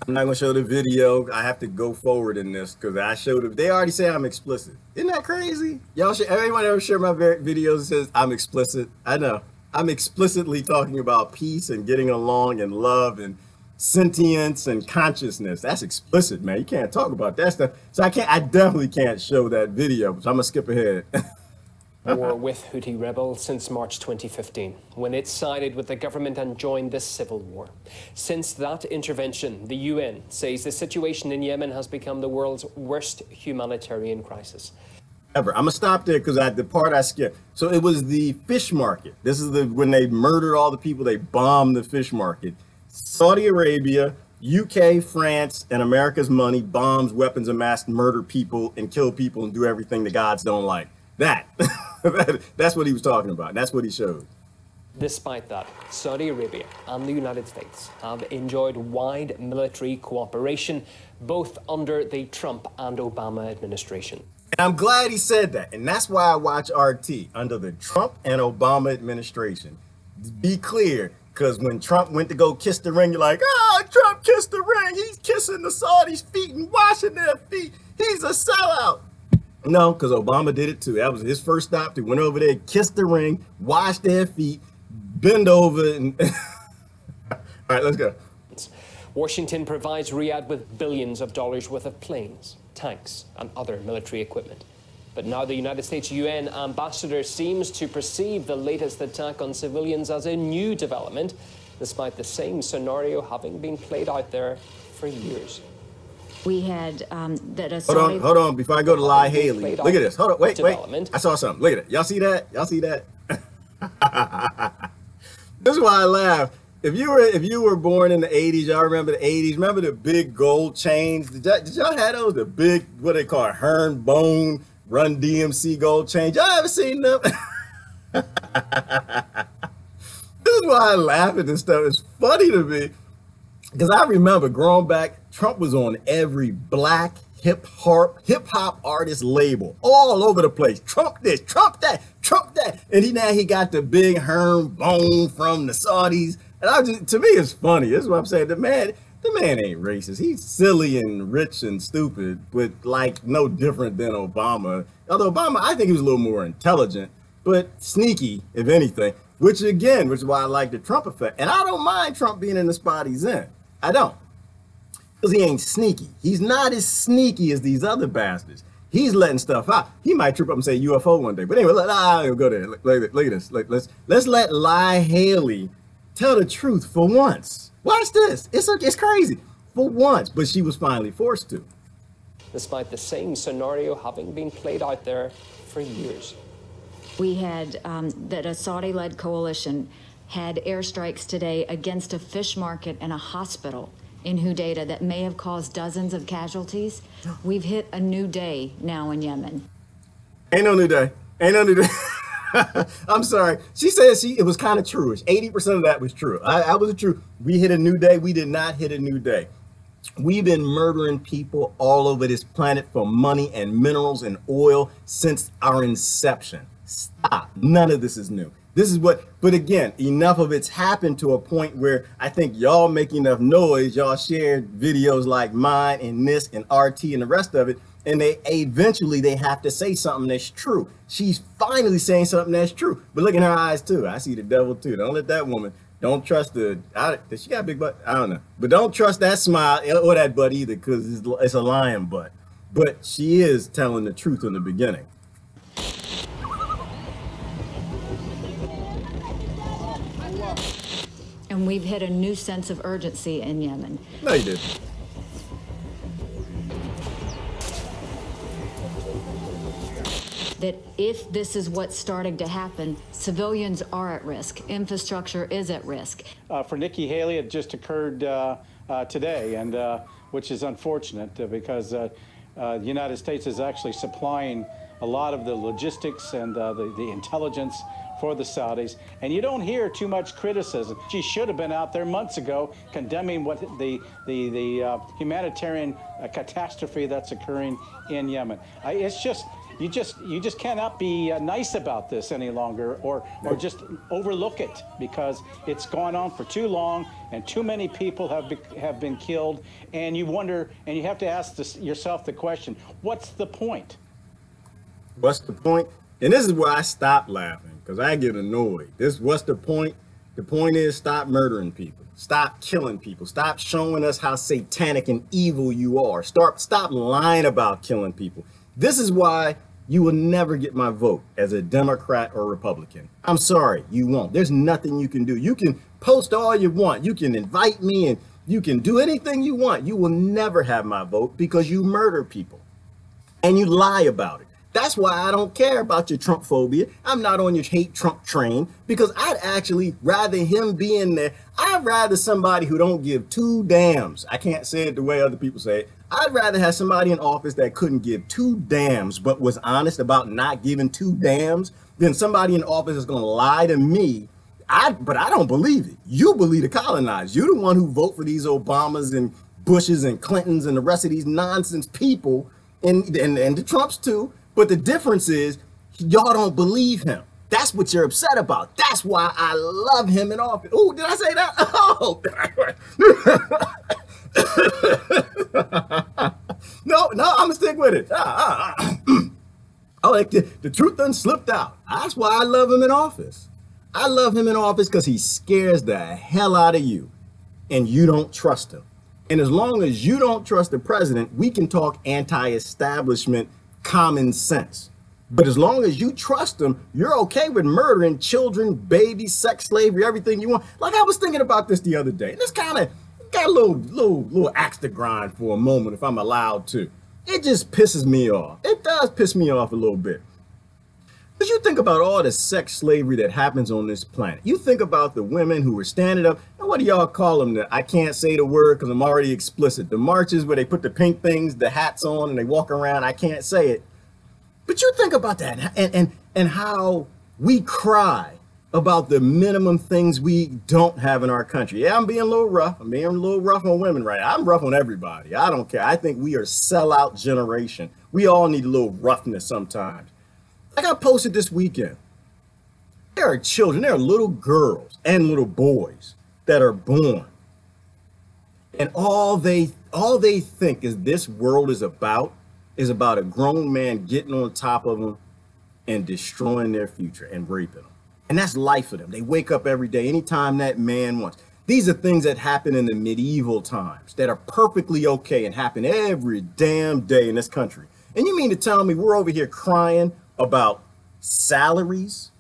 I'm not going to show the video. I have to go forward in this because I showed it. They already say I'm explicit. Isn't that crazy? Y'all should, everyone ever share my videos and says I'm explicit? I know. I'm explicitly talking about peace and getting along and love and sentience and consciousness. That's explicit, man. You can't talk about that stuff. So I definitely can't show that video. So I'm gonna skip ahead. War with Houthi rebels since March 2015, when it sided with the government and joined the civil war. Since that intervention, the UN says the situation in Yemen has become the world's worst humanitarian crisis. Ever. I'm gonna stop there because the part I skipped. So it was the fish market. This is when they murdered all the people. They bombed the fish market. Saudi Arabia, UK, France, and America's money bombs weapons of mass murder people and kill people and do everything the gods don't like. That's what he was talking about. That's what he showed. Despite that, Saudi Arabia and the United States have enjoyed wide military cooperation, both under the Trump and Obama administration. And I'm glad he said that. And that's why I watch RT under the Trump and Obama administration. Be clear, because when Trump went to go kiss the ring, you're like, oh, Trump kissed the ring. He's kissing the Saudis' feet and washing their feet. He's a sellout. No, because Obama did it too. That was his first stop. He went over there, kissed the ring, washed their feet, bend over, and all right, let's go. Washington provides Riyadh with billions of dollars worth of planes, tanks, and other military equipment. But now the United States UN ambassador seems to perceive the latest attack on civilians as a new development, despite the same scenario having been played out there for years. We had that a hold on, before I go to Lie Haley. Look at this. Hold on, wait. I saw something. Look at it. Y'all see that? Y'all see that? This is why I laugh. If you were born in the 80s, y'all remember the 80s? Remember the big gold chains? Did y'all have those? The big, what they call it, herringbone, Run DMC gold chains. Y'all ever seen them? This is why I laugh at this stuff. It's funny to me. Because I remember growing back, Trump was on every black hip hop artist label all over the place. Trump this, Trump that, Trump that. And now he got the big herringbone from the Saudis. And to me, it's funny. That's what I'm saying. The man ain't racist. He's silly and rich and stupid, but like no different than Obama. Although Obama, I think he was a little more intelligent, but sneaky, if anything, which is why I like the Trump effect. And I don't mind Trump being in the spot he's in. I don't. Because he ain't sneaky. He's not as sneaky as these other bastards. He's letting stuff out. He might trip up and say UFO one day. But anyway, I'll go there. Look at this. Let's let Lie Haley tell the truth for once. Watch this. It's crazy. For once. But she was finally forced to. Despite the same scenario having been played out there for years. We had that a Saudi-led coalition had airstrikes today against a fish market and a hospital in Hodeidah that may have caused dozens of casualties. We've hit a new day now in Yemen. Ain't no new day. Ain't no new day. I'm sorry. She said it was kind of true. 80% of that was true. I was true. We hit a new day. We did not hit a new day. We've been murdering people all over this planet for money and minerals and oil since our inception. Stop. None of this is new. This is what, but again, enough of it's happened to a point where I think y'all make enough noise. Y'all shared videos like mine and this and RT and the rest of it. And they eventually they have to say something that's true. She's finally saying something that's true. But look in her eyes too. I see the devil too. Don't let that woman, don't trust the, does she got a big butt? I don't know. But don't trust that smile or that butt either, because it's a lion butt. But she is telling the truth in the beginning. And we've hit a new sense of urgency in Yemen. No, you didn't. That if this is what's starting to happen, civilians are at risk, infrastructure is at risk. For Nikki Haley, it just occurred today, and which is unfortunate because the United States is actually supplying a lot of the logistics and the intelligence for the Saudis, and you don't hear too much criticism. She should have been out there months ago condemning what the humanitarian catastrophe that's occurring in Yemen. It's just you just cannot be nice about this any longer, or just overlook it, because it's gone on for too long and too many people have been killed, and you wonder, and you have to ask yourself the question: what's the point? What's the point? And this is where I stop laughing, because I get annoyed. What's the point? The point is, stop murdering people. Stop killing people. Stop showing us how satanic and evil you are. Stop lying about killing people. This is why you will never get my vote as a Democrat or Republican. I'm sorry, you won't. There's nothing you can do. You can post all you want. You can invite me and you can do anything you want. You will never have my vote because you murder people and you lie about it. That's why I don't care about your Trump phobia. I'm not on your hate Trump train, because I'd actually rather him be in there. I'd rather somebody who don't give two damns. I can't say it the way other people say it. I'd rather have somebody in office that couldn't give two damns but was honest about not giving two damns than somebody in office that's going to lie to me. But I don't believe it. You believe the colonized. You're the one who vote for these Obamas and Bushes and Clintons and the rest of these nonsense people, and the Trumps too. But the difference is, y'all don't believe him. That's what you're upset about. That's why I love him in office. Oh, did I say that? Oh. No, I'm gonna stick with it. Oh, like the truth done slipped out. That's why I love him in office. I love him in office because he scares the hell out of you, and you don't trust him. And as long as you don't trust the president, we can talk anti-establishment common sense. But as long as you trust them, you're okay with murdering children, babies, sex slavery, everything you want. Like, I was thinking about this the other day. This kind of got a little axe to grind for a moment, if I'm allowed to. It just pisses me off. It does piss me off a little bit. Because you think about all the sex slavery that happens on this planet. You think about the women who were standing up, and what do y'all call them? I can't say the word because I'm already explicit. The marches where they put the pink things, the hats on, and they walk around. I can't say it. But you think about that and how we cry about the minimum things we don't have in our country. Yeah, I'm being a little rough. I'm being a little rough on women, right? I'm rough on everybody. I don't care. I think we are sellout generation. We all need a little roughness sometimes. Like I posted this weekend, there are children, there are little girls and little boys that are born. And all they think is this world is about a grown man getting on top of them and destroying their future and raping them. And that's life for them. They wake up every day, anytime that man wants. These are things that happen in the medieval times that are perfectly okay and happen every damn day in this country. And you mean to tell me we're over here crying about salaries?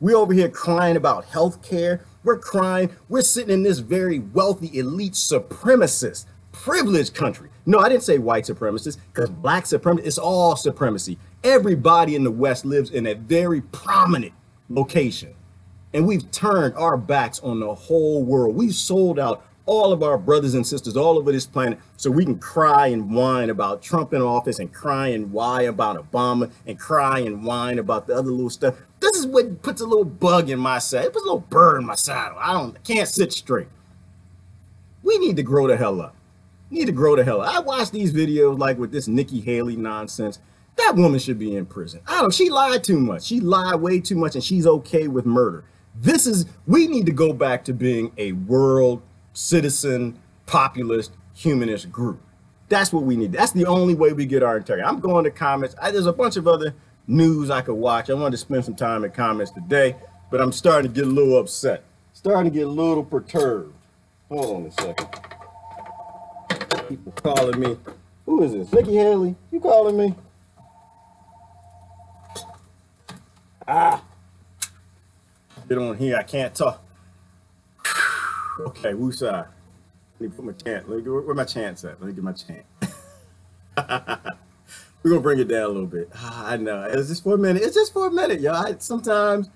We're over here crying about health care. We're crying. We're sitting in this very wealthy, elite, supremacist, privileged country. No, I didn't say white supremacists, because black supremacy, it's all supremacy. Everybody in the West lives in a very prominent location. And we've turned our backs on the whole world. We've sold out all of our brothers and sisters all over this planet so we can cry and whine about Trump in office and cry and whine about Obama and cry and whine about the other little stuff. This is what puts a little bug in my saddle. It puts a little bird in my saddle. I can't sit straight. we need to grow the hell up. We need to grow the hell up. I watch these videos like with this Nikki Haley nonsense. That woman should be in prison. She lied too much. She lied way too much, and she's okay with murder. We need to go back to being a world citizen, populist, humanist group. That's what we need. That's the only way we get our integrity. I'm going to comments. There's a bunch of other news I could watch. I wanted to spend some time in comments today, but I'm starting to get a little upset. Starting to get a little perturbed. Hold on a second. People calling me. Who is this? Nikki Haley? You calling me? Get on here. I can't talk. Okay, woosah. Let me put my chant. Where my chants at? Let me get my chant. We're gonna bring it down a little bit. I know. It's just for a minute. It's just for a minute, y'all. Sometimes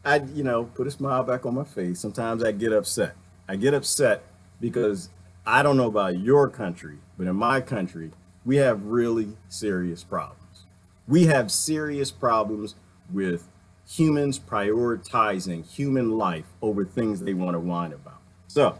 I put a smile back on my face. Sometimes I get upset. I get upset because I don't know about your country, but in my country, we have really serious problems. We have serious problems with humans prioritizing human life over things they want to whine about. So,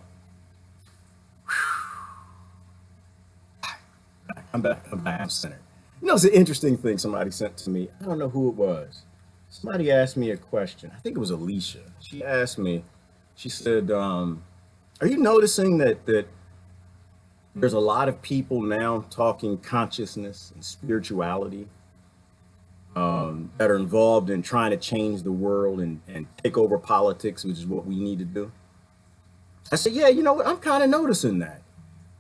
I'm back. I'm centered. It's an interesting thing somebody sent to me. I don't know who it was. Somebody asked me a question. I think it was Alicia. She asked me, she said, are you noticing that there's a lot of people now talking consciousness and spirituality that are involved in trying to change the world and take over politics, which is what we need to do? I said, yeah, you know what? I'm kind of noticing that.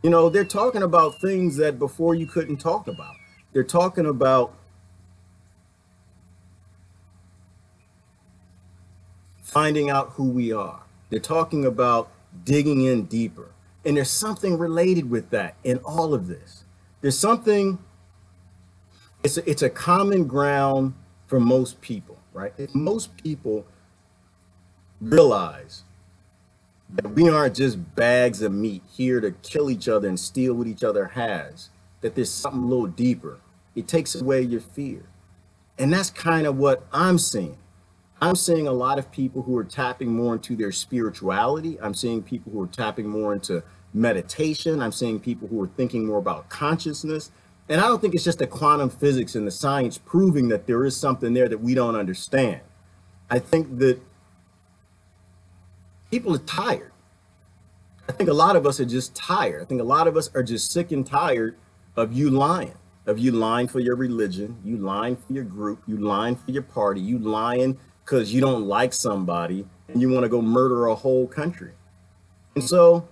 They're talking about things that before you couldn't talk about. They're talking about finding out who we are. They're talking about digging in deeper. And there's something related with that in all of this. There's something, it's a common ground for most people, right? If most people realize that we aren't just bags of meat here to kill each other and steal what each other has, that there's something a little deeper. It takes away your fear. And that's kind of what I'm seeing. I'm seeing a lot of people who are tapping more into their spirituality. I'm seeing people who are tapping more into meditation. I'm seeing people who are thinking more about consciousness. And I don't think it's just the quantum physics and the science proving that there is something there that we don't understand. I think that people are tired. I think a lot of us are just tired. I think a lot of us are just sick and tired of you lying for your religion, you lying for your group, you lying for your party, you lying because you don't like somebody and you want to go murder a whole country. And so,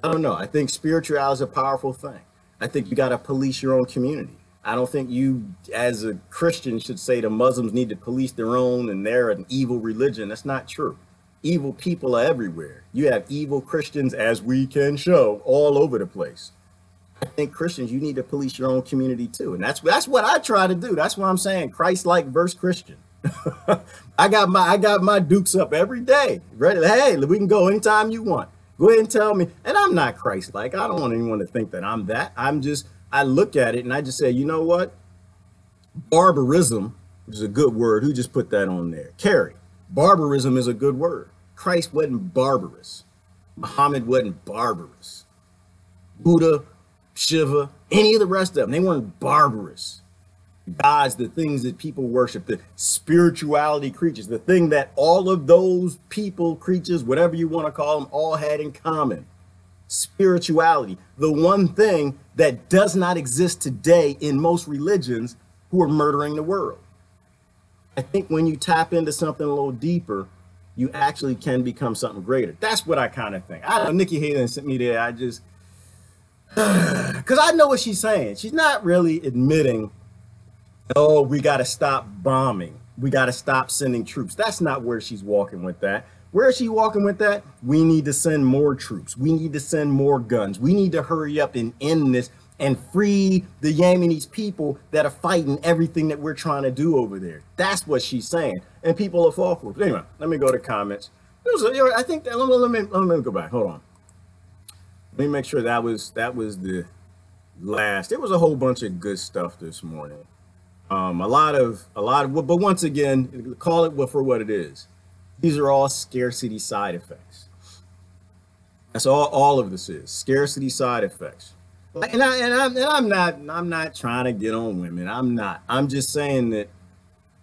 I don't know. I think spirituality is a powerful thing. I think you got to police your own community. I don't think you, as a Christian, should say the Muslims need to police their own and they're an evil religion. That's not true. Evil people are everywhere. You have evil Christians, as we can show, all over the place. I think Christians, you need to police your own community too. And that's what I try to do. That's what I'm saying. Christ-like versus Christian. I got my dukes up every day. Ready? Hey, we can go anytime you want. Go ahead and tell me. And I'm not Christ-like. I don't want anyone to think that I'm that. I look at it and I just say, you know what? Barbarism, which is a good word. Who just put that on there? Carrie. Barbarism is a good word. Christ wasn't barbarous. Muhammad wasn't barbarous. Buddha, Shiva, any of the rest of them, they weren't barbarous. Gods, the things that people worship, the spirituality creatures, the thing that all of those people, creatures, whatever you want to call them, all had in common. Spirituality, the one thing that does not exist today in most religions who are murdering the world. I think when you tap into something a little deeper, you actually can become something greater. That's what I kind of think. I know Nikki Haley sent me there. I just, because I know what she's saying. She's not really admitting, oh, we got to stop bombing. We got to stop sending troops. That's not where she's walking with that. Where is she walking with that? We need to send more troops. We need to send more guns. We need to hurry up and end this and free the Yemenis people that are fighting everything that we're trying to do over there. That's what she's saying. And people are fall for it. But anyway, let me go to comments. I think that, let me go back. Hold on. Let me make sure that was the last. There was a whole bunch of good stuff this morning. A lot of, but once again, call it for what it is. These are all scarcity side effects. That's all of this is. Scarcity side effects. I'm not trying to get on women. I'm not. I'm just saying that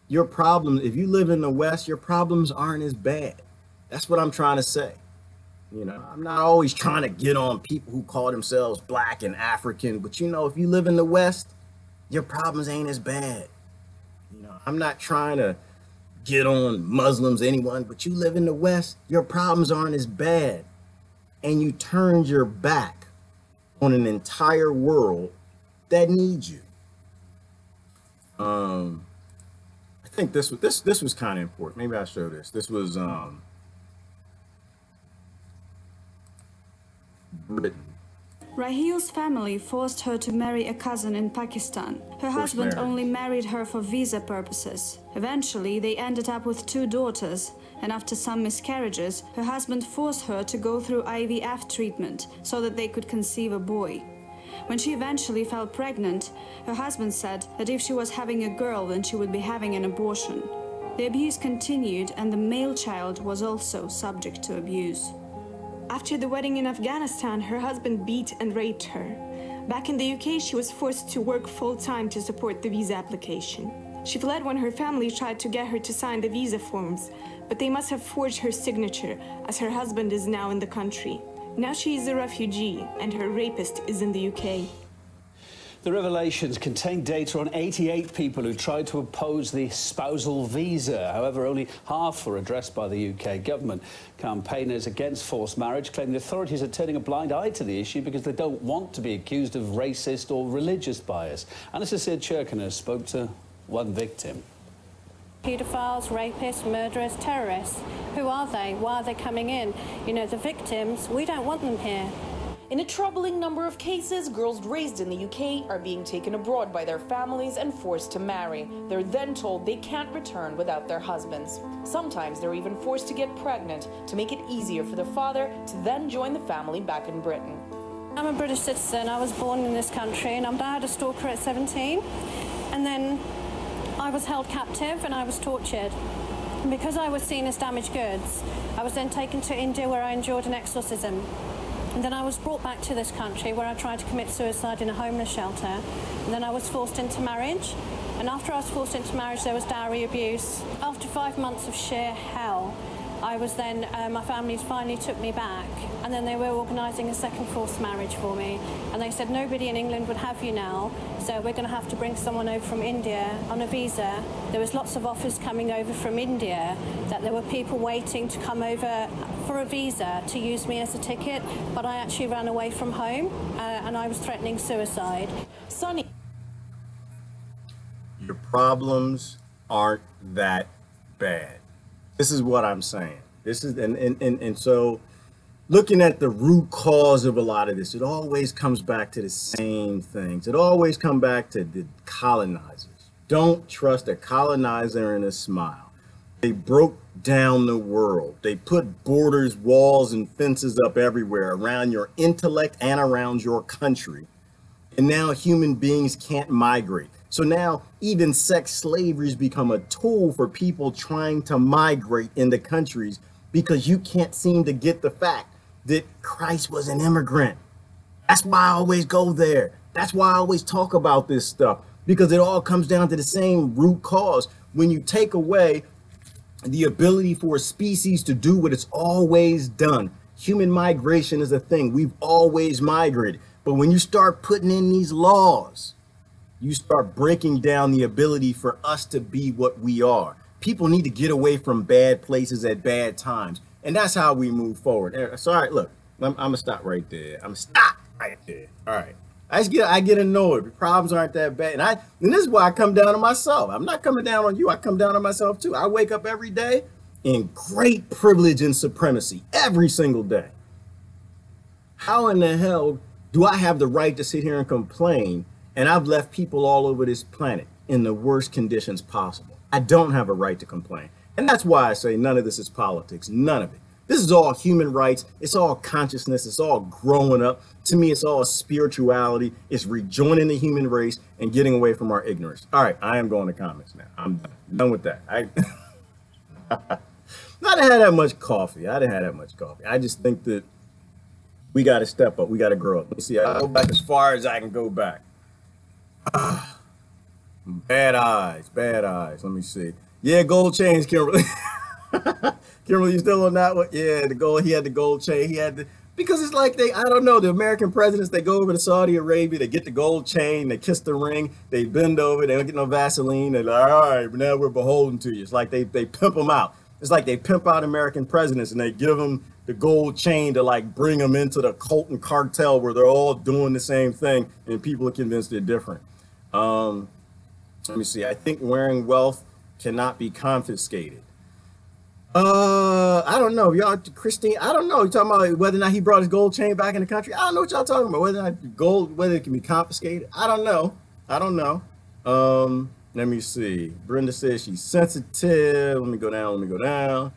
your problems, if you live in the West, your problems aren't as bad. That's what I'm trying to say. You know, I'm not always trying to get on people who call themselves black and African, but you know, if you live in the West, your problems ain't as bad. You know, I'm not trying to get on Muslims, anyone, but you live in the West, your problems aren't as bad. And you turned your back on an entire world that needs you. I think this was kind of important. Maybe I'll show this. This was Britain. Rahil's family forced her to marry a cousin in Pakistan. Her husband only married her for visa purposes. Eventually, they ended up with 2 daughters, and after some miscarriages, her husband forced her to go through IVF treatment so that they could conceive a boy. When she eventually fell pregnant, her husband said that if she was having a girl, then she would be having an abortion. The abuse continued, and the male child was also subject to abuse. After the wedding in Afghanistan, her husband beat and raped her. Back in the UK, she was forced to work full-time to support the visa application. She fled when her family tried to get her to sign the visa forms, but they must have forged her signature, as her husband is now in the country. Now she is a refugee, and her rapist is in the UK. The revelations contain data on 88 people who tried to oppose the spousal visa. However, only half were addressed by the UK government. Campaigners against forced marriage claim the authorities are turning a blind eye to the issue because they don't want to be accused of racist or religious bias. Anastasia Churkina spoke to one victim. Paedophiles, rapists, murderers, terrorists. Who are they? Why are they coming in? You know, the victims, we don't want them here. In a troubling number of cases, girls raised in the UK are being taken abroad by their families and forced to marry. They're then told they can't return without their husbands. Sometimes they're even forced to get pregnant to make it easier for the father to then join the family back in Britain. I'm a British citizen. I was born in this country, and I had a stalker at 17. And then I was held captive and I was tortured. And because I was seen as damaged goods, I was then taken to India, where I endured an exorcism. And then I was brought back to this country, where I tried to commit suicide in a homeless shelter. And then I was forced into marriage. And after I was forced into marriage, there was dowry abuse. After 5 months of sheer hell, I was then, my family finally took me back. And then they were organising a second forced marriage for me. And they said, nobody in England would have you now, so we're going to have to bring someone over from India on a visa. There was lots of offers coming over from India, that there were people waiting to come over for a visa to use me as a ticket, but I actually ran away from home, and I was threatening suicide. Sonny. Your problems aren't that bad. This is what I'm saying. This is, and so looking at the root cause of a lot of this, it always comes back to the same things. It always comes back to the colonizers. Don't trust a colonizer in a smile. They broke down the world. They put borders, walls, and fences up everywhere around your intellect and around your country. And now human beings can't migrate. So now even sex slavery has become a tool for people trying to migrate into countries, because you can't seem to get the fact that Christ was an immigrant. That's why I always go there. That's why I always talk about this stuff, because it all comes down to the same root cause. When you take away the ability for a species to do what it's always done, human migration is a thing. We've always migrated. But when you start putting in these laws, you start breaking down the ability for us to be what we are. People need to get away from bad places at bad times. And that's how we move forward. So, all right, look, I'm gonna stop right there. I'm gonna stop right there. All right. I get annoyed. The problems aren't that bad. And this is why I come down on myself. I'm not coming down on you. I come down on myself too. I wake up every day in great privilege and supremacy every single day. How in the hell do I have the right to sit here and complain? And I've left people all over this planet in the worst conditions possible. I don't have a right to complain. And that's why I say none of this is politics. None of it. This is all human rights. It's all consciousness. It's all growing up. To me, it's all spirituality. It's rejoining the human race and getting away from our ignorance. All right, I am going to comments now. I'm done with that. I didn't have that much coffee. I just think that We got to step up. We got to grow up. Let me see. I go back as far as I can go back. Bad eyes. Bad eyes. Let me see. Yeah, gold chains, Kimberly. Kimberly, you still on that one? Yeah, the gold. He had the gold chain. He had the, because it's like I don't know, the American presidents, they go over to Saudi Arabia, they get the gold chain, they kiss the ring, they bend over, they don't get no Vaseline. They're like, all right, now we're beholden to you. It's like they pimp them out. It's like they pimp out American presidents and they give them the gold chain to like bring them into the cult and cartel where they're all doing the same thing and people are convinced they're different. Let me see. I think wearing wealth cannot be confiscated. I don't know, y'all. Christine, I don't know. You're talking about whether or not he brought his gold chain back in the country. I don't know what y'all talking about. Whether or not gold, whether it can be confiscated. I don't know. I don't know. Let me see. Brenda says she's sensitive. Let me go down. Let me go down.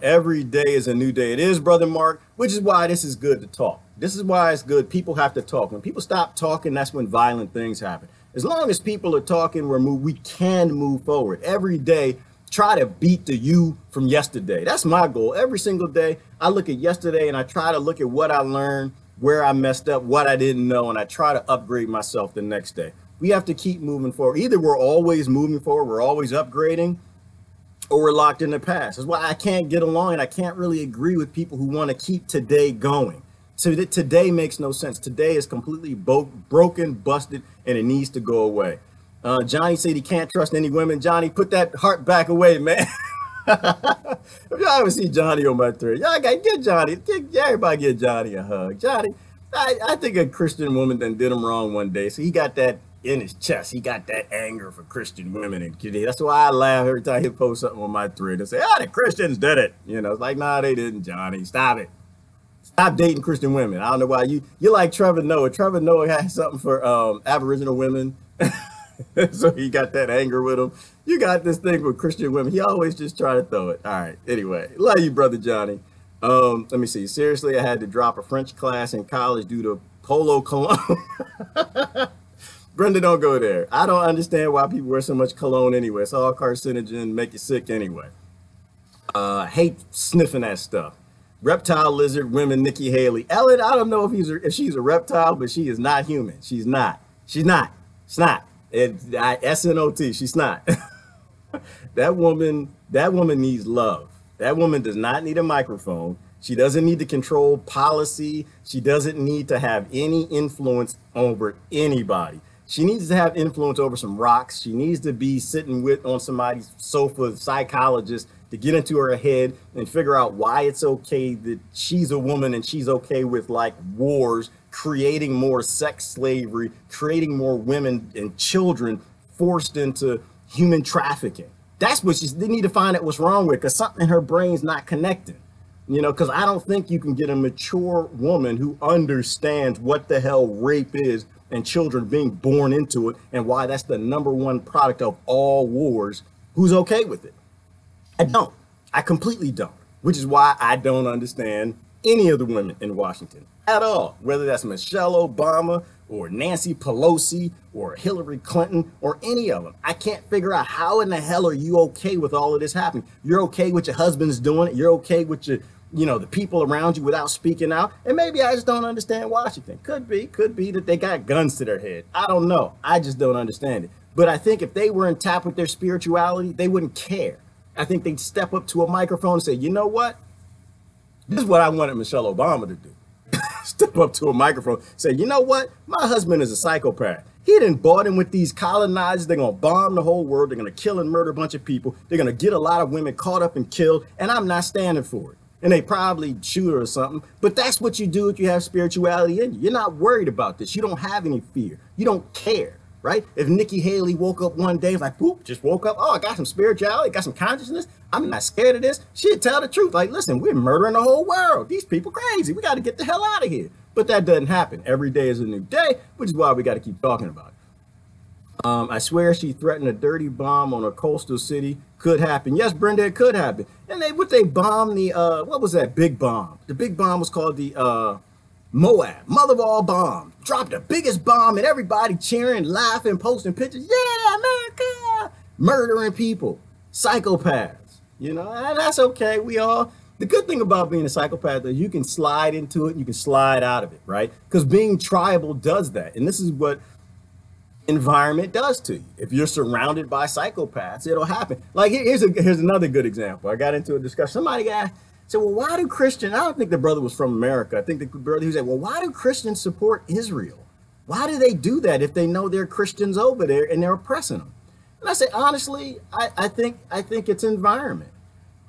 Every day is a new day. It is, Brother Mark, which is why this is good to talk. This is why it's good. People have to talk. When people stop talking, that's when violent things happen. As long as people are talking, we can move forward. Every day, try to beat the you from yesterday. That's my goal. Every single day, I look at yesterday and I try to look at what I learned, where I messed up, what I didn't know, and I try to upgrade myself the next day. We have to keep moving forward. Either we're always moving forward, we're always upgrading, or we're locked in the past. That's why I can't get along and I can't really agree with people who want to keep today going. So that today makes no sense. Today is completely broken, busted, and it needs to go away. Johnny said he can't trust any women. Johnny, put that heart back away, man. If y'all ever see Johnny on my thread, y'all got get Johnny. Everybody get Johnny a hug. Johnny, I think a Christian woman done did him wrong one day. So he got that in his chest. He got that anger for Christian women. And that's why I laugh every time he posts something on my thread and say, the Christians did it. You know, it's like, nah, they didn't, Johnny. Stop it. Stop dating Christian women. I don't know why you like Trevor Noah. Trevor Noah has something for Aboriginal women. So he got that anger with him. You got this thing with Christian women. He always just try to throw it. All right. Anyway, love you, Brother Johnny. Let me see. Seriously, I had to drop a French class in college due to polo cologne. Brenda, don't go there. I don't understand why people wear so much cologne anyway. It's all carcinogen, make you sick anyway. Hate sniffing that stuff. Reptile lizard women, Nikki Haley. Ellen, I don't know if she's a reptile, but she is not human. She's not. She's not. It's not. SNOT. She's not. That woman needs love. That woman does not need a microphone. She doesn't need to control policy. She doesn't need to have any influence over anybody. She needs to have influence over some rocks. She needs to be sitting on somebody's sofa, psychologist, to get into her head and figure out why it's okay that she's a woman and she's okay with like wars, creating more sex slavery, creating more women and children forced into human trafficking. That's what they need to find out what's wrong with, because something in her brain's not connecting. You know, because I don't think you can get a mature woman who understands what the hell rape is and children being born into it and why that's the #1 product of all wars, who's okay with it. I don't. I completely don't, which is why I don't understand any of the women in Washington at all, whether that's Michelle Obama or Nancy Pelosi or Hillary Clinton or any of them. I can't figure out how in the hell are you okay with all of this happening? You're okay with your husband's doing it. You're okay with the people around you without speaking out. And maybe I just don't understand Washington. Could be that they got guns to their head. I don't know. I just don't understand it. But I think if they were in tap with their spirituality, they wouldn't care. I think they'd step up to a microphone and say, you know what? This is what I wanted Michelle Obama to do. Step up to a microphone, say, you know what? My husband is a psychopath. He done bought him with these colonizers. They're going to bomb the whole world. They're going to kill and murder a bunch of people. They're going to get a lot of women caught up and killed. And I'm not standing for it. And they probably shoot her or something. But that's what you do if you have spirituality in you. You're not worried about this. You don't have any fear. You don't care. Right? If Nikki Haley woke up one day, like, whoop, just woke up. Oh, I got some spirituality, got some consciousness. I'm not scared of this. She'd tell the truth. Like, listen, we're murdering the whole world. These people crazy. We got to get the hell out of here. But that doesn't happen. Every day is a new day, which is why we got to keep talking about it. I swear she threatened a dirty bomb on a coastal city. Could happen. Yes, Brenda, it could happen. And they bombed the, what was that big bomb? The big bomb was called the, Moab, mother of all bombs, dropped the biggest bomb and everybody cheering, laughing, posting pictures. Yeah, America, murdering people, psychopaths, and that's okay. We all, The good thing about being a psychopath is you can slide into it, and you can slide out of it, right? Because being tribal does that. And this is what environment does to you. If you're surrounded by psychopaths, it'll happen. Like here's another good example. I got into a discussion. Somebody said, well, why do Christians, I don't think the brother was from America. I think the brother who said, well, why do Christians support Israel? Why do they do that if they know there are Christians over there and they're oppressing them? And I say, honestly, I think it's environment.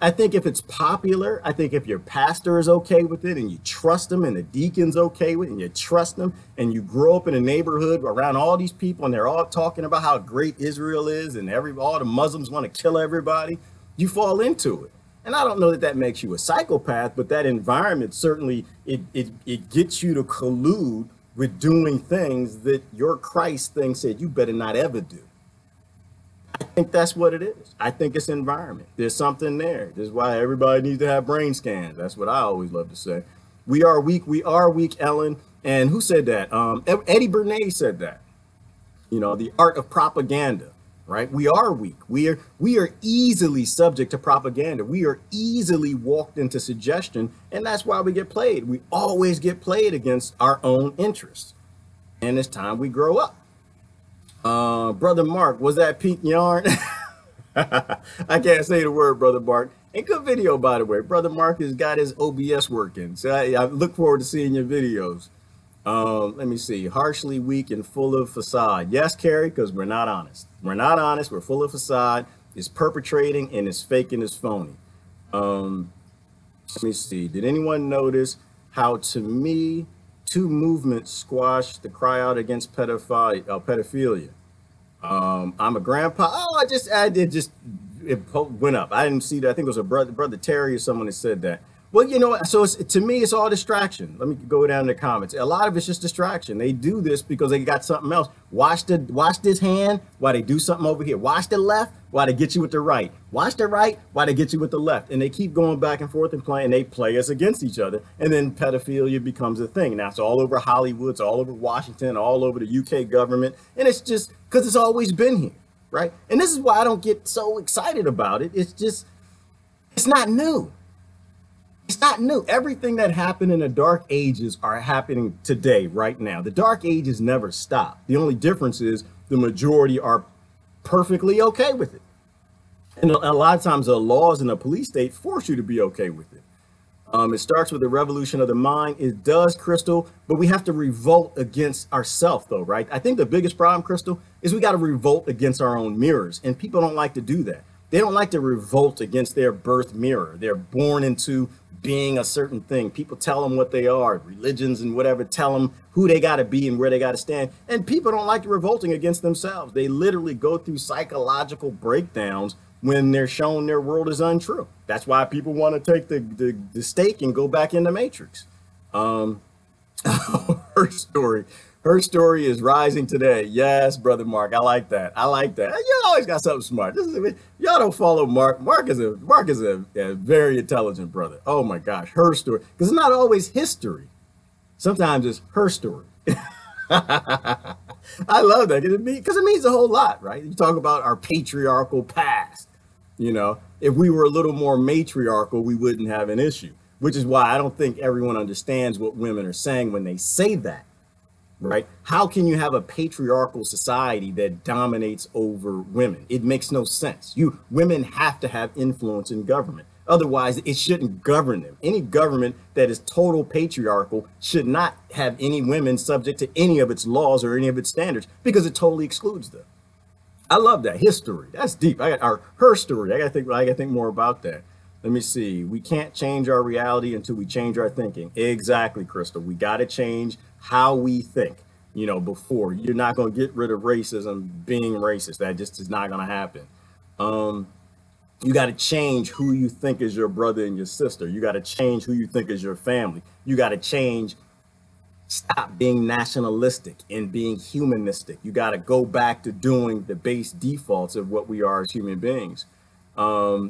I think if it's popular, I think if your pastor is okay with it and you trust them and the deacon's okay with it and you trust them and you grow up in a neighborhood around all these people and they're all talking about how great Israel is and all the Muslims want to kill everybody, you fall into it. And I don't know that makes you a psychopath, but that environment certainly, it gets you to collude with doing things that your Christ thing said you better not ever do. I think that's what it is. I think it's environment. There's something there. This is why everybody needs to have brain scans. That's what I always love to say. We are weak, Ellen. And who said that? Eddie Bernays said that. You know, the art of propaganda, right? We are weak. We are easily subject to propaganda. We are easily walked into suggestion, and that's why we get played. We always get played against our own interests. And it's time we grow up. Brother Mark, was that pink yarn? I can't say the word, Brother Mark. And good video, by the way. Brother Mark has got his OBS working. So I look forward to seeing your videos. Let me see. Harshly weak and full of facade. Yes, Carrie, because we're not honest. We're not honest. We're full of facade. It's perpetrating and it's fake and it's phony. Let me see. Did anyone notice how, to me, two movements squashed the cry out against pedophilia? I'm a grandpa. Oh, it went up. I didn't see that. I think it was a brother Terry or someone that said that. Well, you know, so to me, it's all distraction. Let me go down to the comments. A lot of it's just distraction. They do this because they got something else. Watch this hand while they do something over here. Watch the left while they get you with the right. Watch the right while they get you with the left. And they keep going back and forth and playing. They play us against each other. And then pedophilia becomes a thing. Now it's all over Hollywood. It's all over Washington, all over the UK government. And it's just because it's always been here, right? And this is why I don't get so excited about it. It's not new. It's not new. Everything that happened in the Dark Ages are happening today, right now. The Dark Ages never stopped. The only difference is the majority are perfectly okay with it. And a lot of times the laws in the police state force you to be okay with it. It starts with the revolution of the mind. It does, Crystal, but we have to revolt against ourselves, though, right? I think the biggest problem, Crystal, is we got to revolt against our own mirrors, and people don't like to do that. They don't like to revolt against their birth mirror. They're born into being a certain thing. People tell them what they are, religions and whatever, tell them who they got to be and where they got to stand. And people don't like revolting against themselves. They literally go through psychological breakdowns when they're shown their world is untrue. That's why people want to take the stake and go back in the Matrix. Her story is rising today. Yes, Brother Mark, I like that. I like that. You always got something smart. Y'all don't follow Mark. Mark is a very intelligent brother. Oh my gosh, her story. Because it's not always history. Sometimes it's her story. I love that because it means a whole lot, right? You talk about our patriarchal past. You know, if we were a little more matriarchal, we wouldn't have an issue, which is why I don't think everyone understands what women are saying when they say that. Right? How can you have a patriarchal society that dominates over women? It makes no sense. Women have to have influence in government. Otherwise, it shouldn't govern them. Any government that is total patriarchal should not have any women subject to any of its laws or any of its standards because it totally excludes them. I love that history. That's deep. Her story. I gotta think more about that. Let me see. We can't change our reality until we change our thinking. Exactly, Crystal. We got to change how we think. You know, before you're not going to get rid of racism being racist. That just is not going to happen. You got to change who you think is your brother and your sister. You got to change who you think is your family. You got to stop being nationalistic and being humanistic. You got to go back to doing the base defaults of what we are as human beings.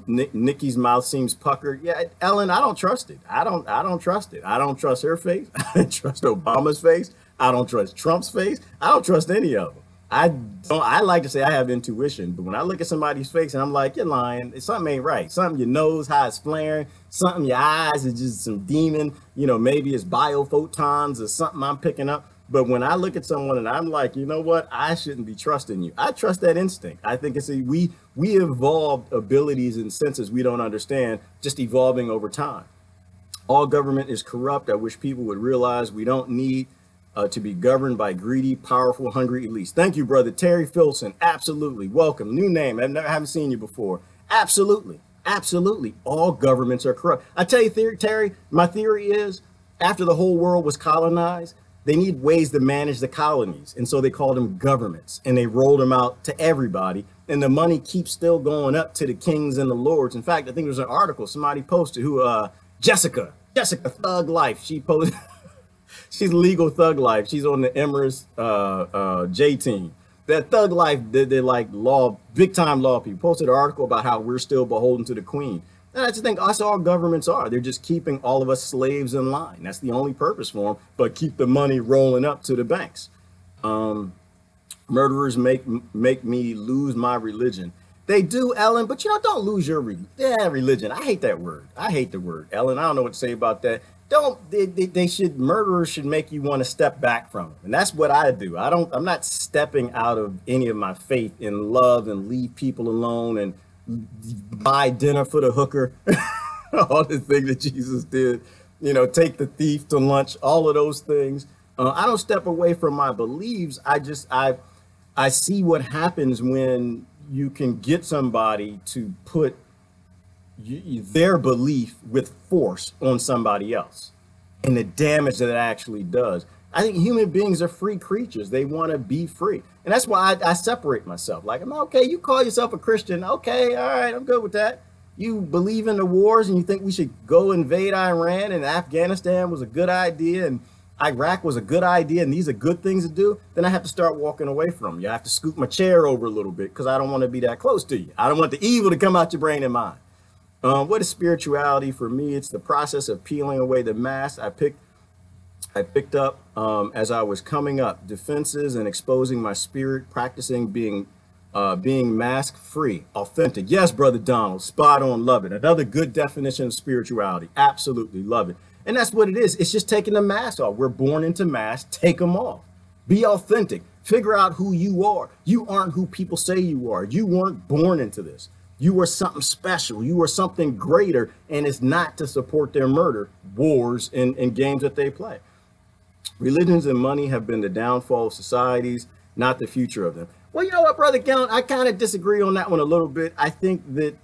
Nikki's mouth seems puckered. Yeah, Ellen, I don't trust it. I don't trust it. I don't trust her face. I don't trust Obama's face. I don't trust Trump's face. I don't trust any of them. I like to say I have intuition, but when I look at somebody's face and I'm like, you're lying, something ain't right. Something your nose, how it's flaring, something your eyes is just some demon, you know, maybe it's biophotons or something I'm picking up. But when I look at someone and I'm like, you know what, I shouldn't be trusting you. I trust that instinct. I think it's we evolved abilities and senses we don't understand, just evolving over time. All government is corrupt. I wish people would realize we don't need to be governed by greedy, powerful, hungry elites. Thank you, brother Terry Filson. Absolutely. Welcome. New name. Haven't seen you before. Absolutely. Absolutely. All governments are corrupt. I tell you, Terry, my theory is after the whole world was colonized, they need ways to manage the colonies. And so they called them governments and they rolled them out to everybody. And the money keeps still going up to the kings and the lords. In fact, I think there's an article somebody posted who, Jessica Thug Life. She posted. She's legal Thug Life. She's on the Emirates J team. That Thug Life, they're like big time law people. Posted an article about how we're still beholden to the queen. And I just think that's all governments are. They're just keeping all of us slaves in line. That's the only purpose for them, but keep the money rolling up to the banks. Murderers make me lose my religion. They do, Ellen, but you know, don't lose your religion. I hate that word. I hate the word, Ellen. I don't know what to say about that. Murderers should make you want to step back from them. And that's what I do. I'm not stepping out of any of my faith in love and leave people alone and buy dinner for the hooker. All the things that Jesus did, you know, take the thief to lunch, all of those things. I don't step away from my beliefs. I see what happens when you can get somebody to put their belief with force on somebody else and the damage that it actually does. I think human beings are free creatures. They want to be free. And that's why I separate myself. Like, I'm okay, you call yourself a Christian. Okay, all right, I'm good with that. You believe in the wars and you think we should go invade Iran and Afghanistan was a good idea and Iraq was a good idea and these are good things to do, then I have to start walking away from them. You have to scoot my chair over a little bit because I don't want to be that close to you. I don't want the evil to come out your brain and mind. What is spirituality for me? It's the process of peeling away the mask I picked up as I was coming up, defenses and exposing my spirit, practicing being mask free, authentic. Yes, brother Donald, spot on, love it. Another good definition of spirituality. Absolutely love it. And that's what it is. It's just taking the mask off. We're born into masks. Take them off. Be authentic. Figure out who you are. You aren't who people say you are. You weren't born into this. You are something special. You are something greater. And it's not to support their murder, wars, and games that they play. Religions and money have been the downfall of societies, not the future of them. Well, you know what, Brother Gallant, I kind of disagree on that one a little bit. I think that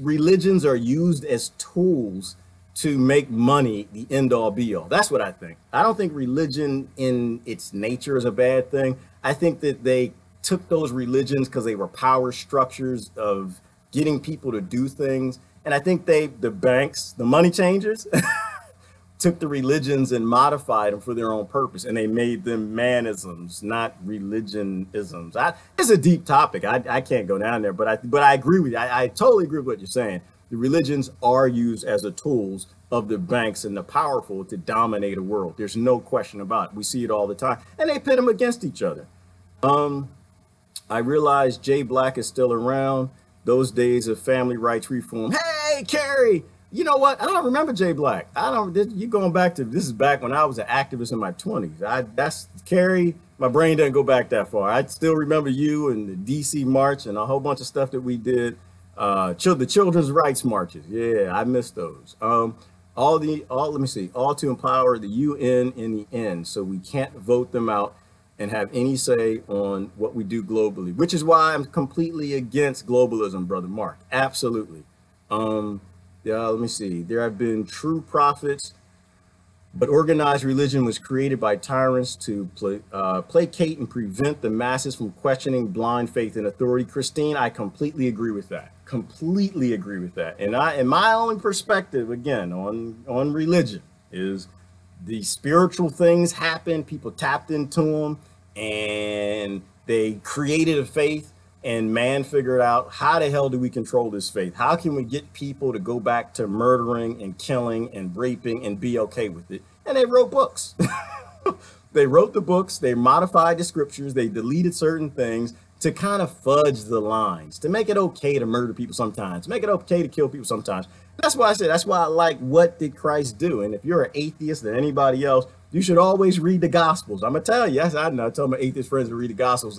religions are used as tools to make money the end all be all. That's what I think. I don't think religion in its nature is a bad thing. I think that they took those religions because they were power structures of getting people to do things. And I think the banks, the money changers, took the religions and modified them for their own purpose. And they made them manisms, not religionisms. It's a deep topic. I can't go down there, but I agree with you. I totally agree with what you're saying. The religions are used as the tools of the banks and the powerful to dominate a world. There's no question about it. We see it all the time. And they pit them against each other. I realize Jay Black is still around. Those days of family rights reform. Hey, Carrie, you know what? I don't remember Jay Black. You going back to, this is back when I was an activist in my 20s. That's Carrie. My brain doesn't go back that far. I still remember you and the DC March and a whole bunch of stuff that we did. The children's rights marches. Yeah, I missed those. Let me see, all to empower the UN in the end. So we can't vote them out and have any say on what we do globally, which is why I'm completely against globalism, Brother Mark. Absolutely. Let me see. There have been true prophets, but organized religion was created by tyrants to placate and prevent the masses from questioning blind faith and authority. Christine, I completely agree with that. Completely agree with that. And my only perspective, again, on religion is the spiritual things happened, people tapped into them, and they created a faith, and man figured out, how the hell do we control this faith? How can we get people to go back to murdering and killing and raping and be okay with it? And they wrote books. They wrote the books, they modified the scriptures, they deleted certain things to kind of fudge the lines, to make it okay to murder people sometimes, make it okay to kill people sometimes. That's why I said, that's why I like, what did Christ do? And if you're an atheist than anybody else, you should always read the Gospels. I'm gonna tell you, yes, I know, I tell my atheist friends to read the Gospels.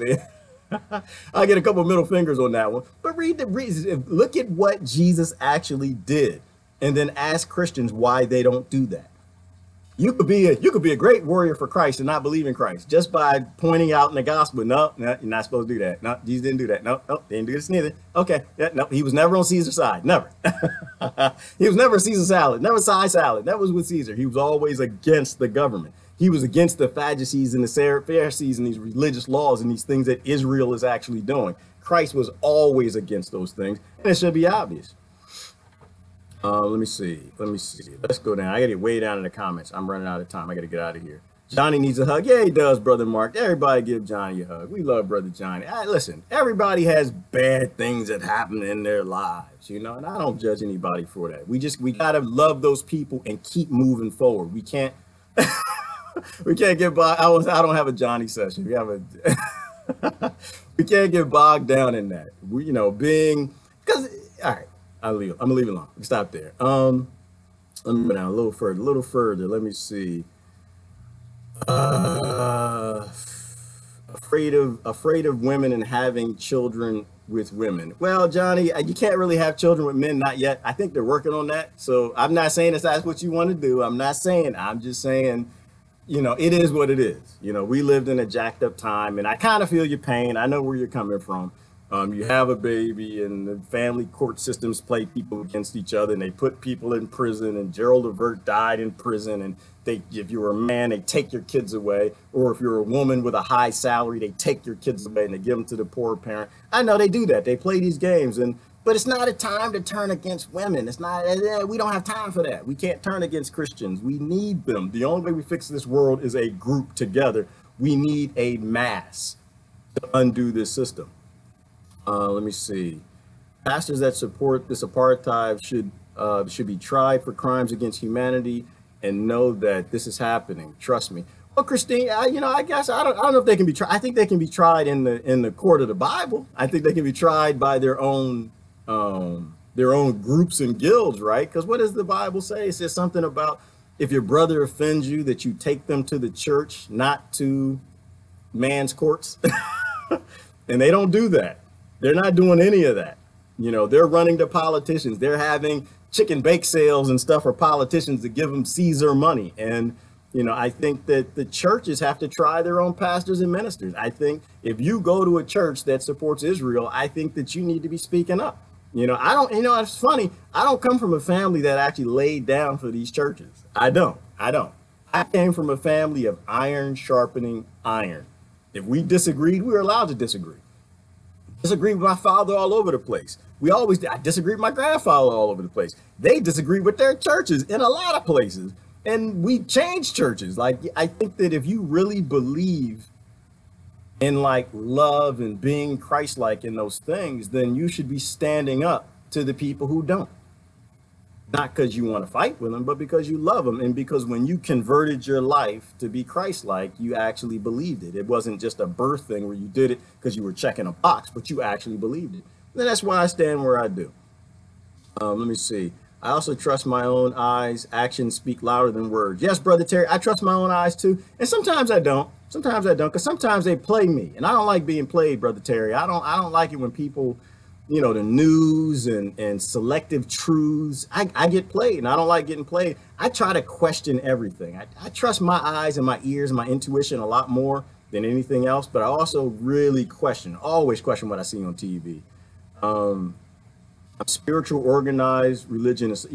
I get a couple middle fingers on that one, but look at what Jesus actually did, and then ask Christians why they don't do that. You could be a great warrior for Christ and not believe in Christ just by pointing out in the gospel. No, you're not supposed to do that. No, Jesus didn't do that. No, they didn't do this neither. Okay, yeah, no, he was never on Caesar's side. Never. He was never Caesar salad, never side salad. That was with Caesar. He was always against the government. He was against the Sadducees and the Pharisees and these religious laws and these things that Israel is actually doing. Christ was always against those things, and it should be obvious. Let me see. Let's go down. I gotta get way down in the comments. I'm running out of time. I gotta get out of here. Johnny needs a hug. Yeah, he does, Brother Mark. Everybody give Johnny a hug. We love Brother Johnny. Listen, everybody has bad things that happen in their lives, you know, and I don't judge anybody for that. We gotta love those people and keep moving forward. We can't we can't get by. I don't have a Johnny session. We have a we can't get bogged down in that. We, you know, because all right, I'm gonna leave it alone. We stop there. Let me go down a little further. Let me see. Afraid of women and having children with women. Well, Johnny, you can't really have children with men, not yet. I think they're working on that. So I'm not saying that's what you want to do. I'm just saying, you know, it is what it is. You know, we lived in a jacked up time, and I kind of feel your pain. I know where you're coming from. You have a baby, and the family court systems play people against each other, and they put people in prison, and Gerald Levert died in prison, and if you're a man, they take your kids away, or if you're a woman with a high salary, they take your kids away and they give them to the poor parent. I know they do that. They play these games, but it's not a time to turn against women. It's not. We don't have time for that. We can't turn against Christians. We need them. The only way we fix this world is a group together. We need a mass to undo this system. Let me see. Pastors that support this apartheid should be tried for crimes against humanity and know that this is happening. Trust me. Well, Christine, you know, I guess I don't know if they can be tried. I think they can be tried in the court of the Bible. I think they can be tried by their own groups and guilds, right? Because what does the Bible say? It says something about if your brother offends you, that you take them to the church, not to man's courts. And they don't do that. They're not doing any of that. You know, they're running to politicians. They're having chicken bake sales and stuff for politicians to give them Caesar money. And, you know, I think that the churches have to try their own pastors and ministers. I think if you go to a church that supports Israel, I think that you need to be speaking up. You know, it's funny. I don't come from a family that actually laid down for these churches. I don't. I came from a family of iron sharpening iron. If we disagreed, we were allowed to disagree. Disagree with my father all over the place. I disagree with my grandfather all over the place. They disagree with their churches in a lot of places. And we changed churches. Like, I think that if you really believe in like love and being Christ-like in those things, then you should be standing up to the people who don't. Not because you want to fight with them, but because you love them. And because when you converted your life to be Christ-like, you actually believed it. It wasn't just a birth thing where you did it because you were checking a box, but you actually believed it. And that's why I stand where I do. Let me see. I also trust my own eyes. Actions speak louder than words. Yes, Brother Terry, I trust my own eyes too. And sometimes I don't. Sometimes I don't, because sometimes they play me. And I don't like being played, Brother Terry. I don't like it when people, you know, the news and selective truths, I get played, and I don't like getting played. I try to question everything. I trust my eyes and my ears and my intuition a lot more than anything else, but I also really always question what I see on TV. I'm spiritual, organized religion is,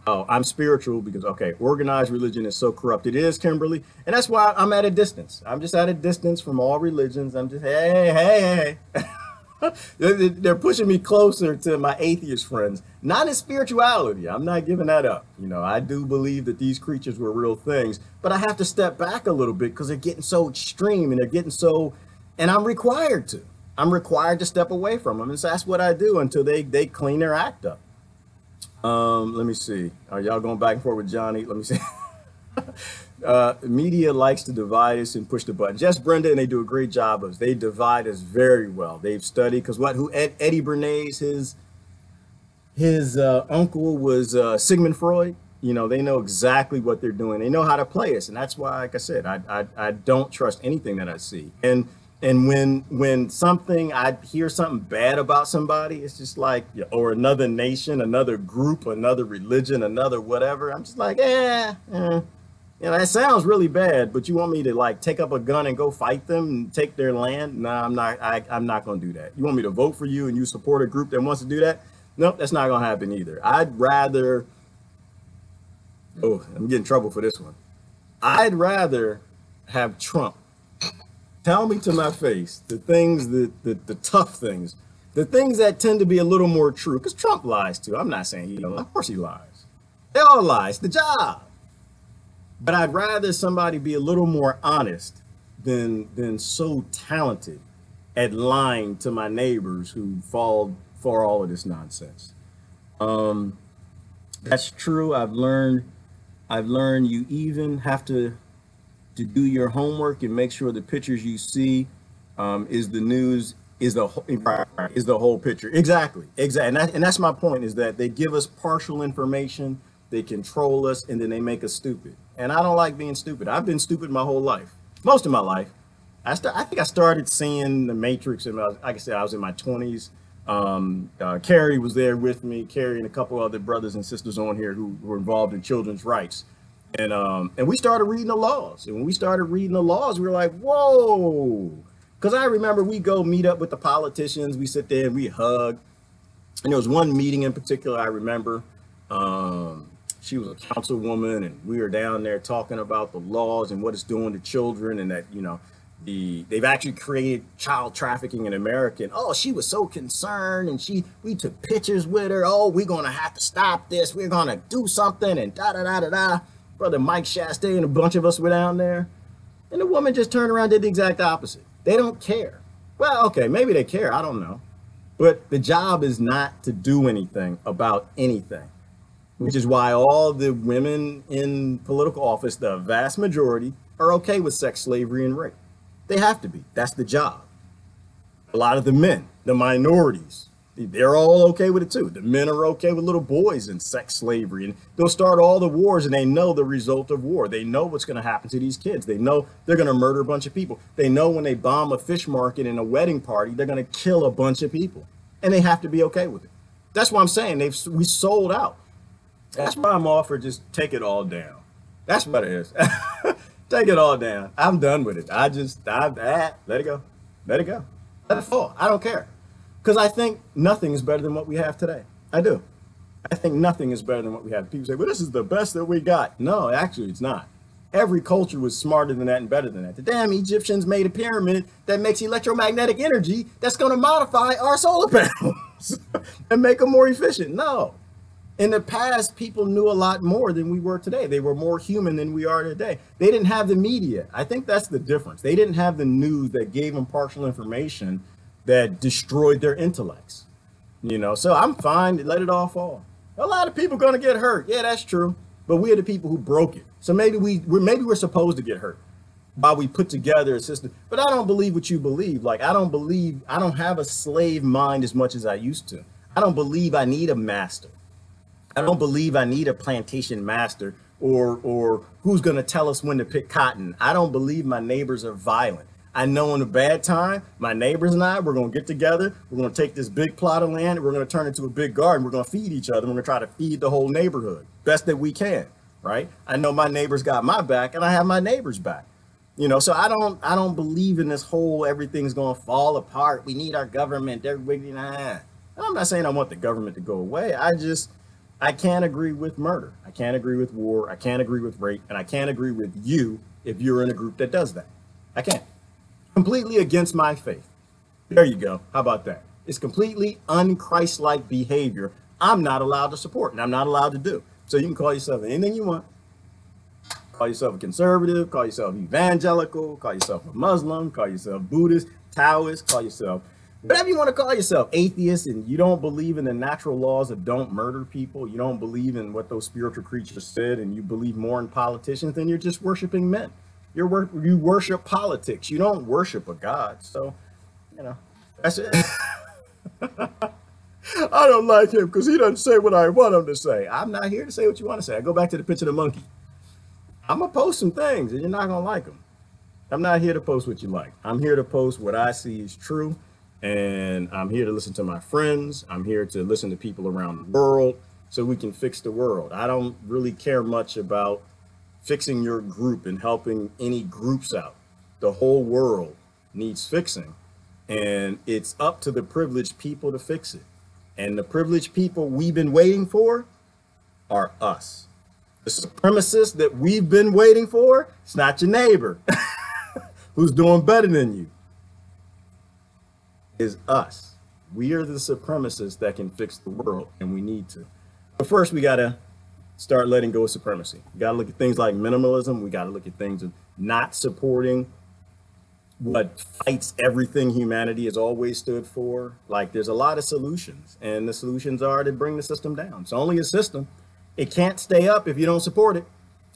I'm spiritual because, okay, organized religion is so corrupt. It is, Kimberly, and that's why I'm at a distance. I'm just at a distance from all religions. I'm just, hey. They're pushing me closer to my atheist friends, not in spirituality. I'm not giving that up. You know, I do believe that these creatures were real things, but I have to step back a little bit because they're getting so extreme and they're getting so, and I'm required to step away from them. And so that's what I do until they clean their act up. Let me see. Are y'all going back and forth with Johnny? Let me see. Media likes to divide us and push the buttons. Yes, Brenda, and they do a great job of it. They divide us very well. They've studied, because Eddie Bernays, his uncle was Sigmund Freud. You know, they know exactly what they're doing. They know how to play us, and that's why, like I said, I don't trust anything that I see. And when I hear something bad about somebody, it's just like, or another nation, another group, another religion, another whatever. I'm just like, you know, that sounds really bad, but you want me to like take up a gun and go fight them and take their land? No, I'm not. I'm not going to do that. You want me to vote for you and you support a group that wants to do that? Nope, that's not going to happen either. I'd rather. Oh, I'm getting in trouble for this one. I'd rather have Trump tell me to my face the things the tough things, the things that tend to be a little more true, because Trump lies too. I'm not saying he don't. Of course he lies. They all lie. It's the job. But I'd rather somebody be a little more honest than so talented at lying to my neighbors who fall for all of this nonsense. That's true. I've learned you even have to do your homework and make sure the pictures you see is the news, is the whole picture. Exactly. And that's my point, is that they give us partial information, they control us, and then they make us stupid. And I don't like being stupid. I've been stupid my whole life, most of my life. I think I started seeing The Matrix, and like I said, I was in my 20s. Carrie was there with me, Carrie and a couple other brothers and sisters on here who were involved in children's rights. And we started reading the laws. And when we started reading the laws, we were like, whoa. Because I remember we go meet up with the politicians. We sit there and we hug. And there was one meeting in particular I remember. She was a councilwoman, and we were down there talking about the laws and what it's doing to children, and that, you know, they've actually created child trafficking in America. And, oh, she was so concerned, and we took pictures with her. Oh, we're going to have to stop this. We're going to do something, and da-da-da-da-da. Brother Mike Shasta and a bunch of us were down there. And the woman just turned around and did the exact opposite. They don't care. Well, okay, maybe they care. I don't know. But the job is not to do anything about anything, which is why all the women in political office, the vast majority, are okay with sex slavery and rape. They have to be. That's the job. A lot of the men, the minorities, they're all okay with it too. The men are okay with little boys and sex slavery, and they'll start all the wars, and they know the result of war. They know what's going to happen to these kids. They know they're going to murder a bunch of people. They know when they bomb a fish market and a wedding party, they're going to kill a bunch of people, and they have to be okay with it. That's what I'm saying. We sold out. That's why I'm all for just take it all down. That's what it is. Take it all down. I'm done with it. Let it go. Let it go. Let it fall. I don't care. Because I think nothing is better than what we have today. I do. I think nothing is better than what we have. People say, well, this is the best that we got. No, actually, it's not. Every culture was smarter than that and better than that. The damn Egyptians made a pyramid that makes electromagnetic energy that's going to modify our solar panels and make them more efficient. No. In the past, people knew a lot more than we were today. They were more human than we are today. They didn't have the media. I think that's the difference. They didn't have the news that gave them partial information that destroyed their intellects. You know, so I'm fine to let it all fall. A lot of people are going to get hurt. Yeah, that's true. But we're the people who broke it. So maybe we're supposed to get hurt while we put together a system. But I don't believe what you believe. Like, I don't have a slave mind as much as I used to. I don't believe I need a master. I don't believe I need a plantation master or who's going to tell us when to pick cotton. I don't believe my neighbors are violent. I know in a bad time, my neighbors and I, we're going to get together. We're going to take this big plot of land, and we're going to turn it into a big garden. We're going to feed each other. We're going to try to feed the whole neighborhood best that we can, right? I know my neighbors got my back, and I have my neighbors' back. You know, so I don't believe in this whole everything's going to fall apart. We need our government. Everybody, nah. I'm not saying I want the government to go away. I can't agree with murder. I can't agree with war. I can't agree with rape. And I can't agree with you if you're in a group that does that. I can't. Completely against my faith. There you go. How about that? It's completely un-Christ-like behavior I'm not allowed to support and I'm not allowed to do. So you can call yourself anything you want. Call yourself a conservative, call yourself evangelical, call yourself a Muslim, call yourself Buddhist, Taoist, call yourself whatever you want to call yourself, atheist, and you don't believe in the natural laws of don't murder people, you don't believe in what those spiritual creatures said, and you believe more in politicians, then you're just worshiping men. You worship politics. You don't worship a God. So, you know, that's it. I don't like him because he doesn't say what I want him to say. I'm not here to say what you want to say. I go back to the picture of the monkey. I'm going to post some things and you're not going to like them. I'm not here to post what you like. I'm here to post what I see is true. And I'm here to listen to my friends. I'm here to listen to people around the world so we can fix the world. I don't really care much about fixing your group and helping any groups out. The whole world needs fixing. And it's up to the privileged people to fix it. And the privileged people we've been waiting for are us. The supremacists that we've been waiting for, it's not your neighbor who's doing better than you. Is us. We are the supremacists that can fix the world, and we need to. But first, we got to start letting go of supremacy. We got to look at things like minimalism. We got to look at things of not supporting what fights everything humanity has always stood for. Like, there's a lot of solutions, and the solutions are to bring the system down. It's only a system. It can't stay up if you don't support it.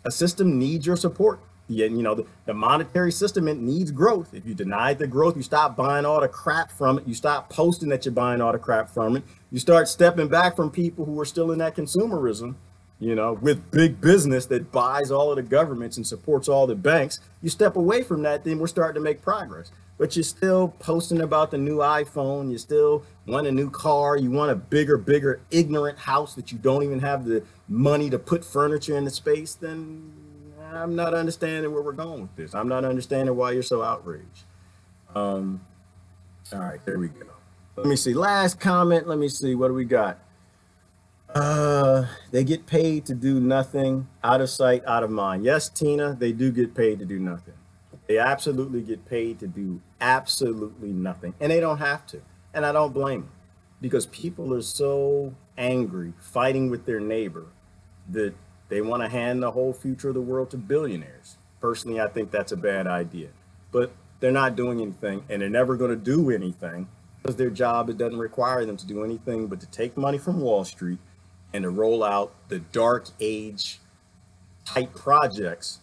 A system needs your support. Yeah, you know, the monetary system, it needs growth. If you deny the growth, you stop buying all the crap from it. You stop posting that you're buying all the crap from it. You start stepping back from people who are still in that consumerism, you know, with big business that buys all of the governments and supports all the banks. You step away from that, then we're starting to make progress. But you're still posting about the new iPhone. You still want a new car. You want a bigger, ignorant house that you don't even have the money to put furniture in the space. Then I'm not understanding where we're going with this. I'm not understanding why you're so outraged. All right, there we go. Let me see. Last comment. Let me see. What do we got? They get paid to do nothing, out of sight, out of mind. Yes, Tina, they do get paid to do nothing. They absolutely get paid to do absolutely nothing. And they don't have to. And I don't blame them. Because people are so angry, fighting with their neighbor, that they want to hand the whole future of the world to billionaires. Personally, I think that's a bad idea. But they're not doing anything, and they're never going to do anything because their job, it doesn't require them to do anything but to take money from Wall Street and to roll out the dark age type projects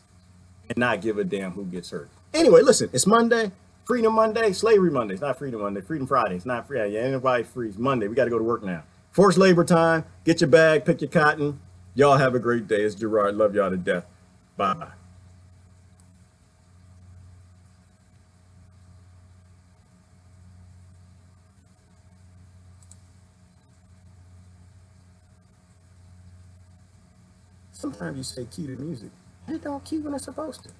and not give a damn who gets hurt. Anyway, listen, it's Monday, Freedom Monday, Slavery Monday. It's not Freedom Monday, Freedom Friday. It's not free. Yeah, anybody free. It's Monday. We got to go to work now. Forced labor time. Get your bag, pick your cotton. Y'all have a great day. It's Gerard. Love y'all to death. Bye. Sometimes you say cue the music. It don't cue when it's supposed to.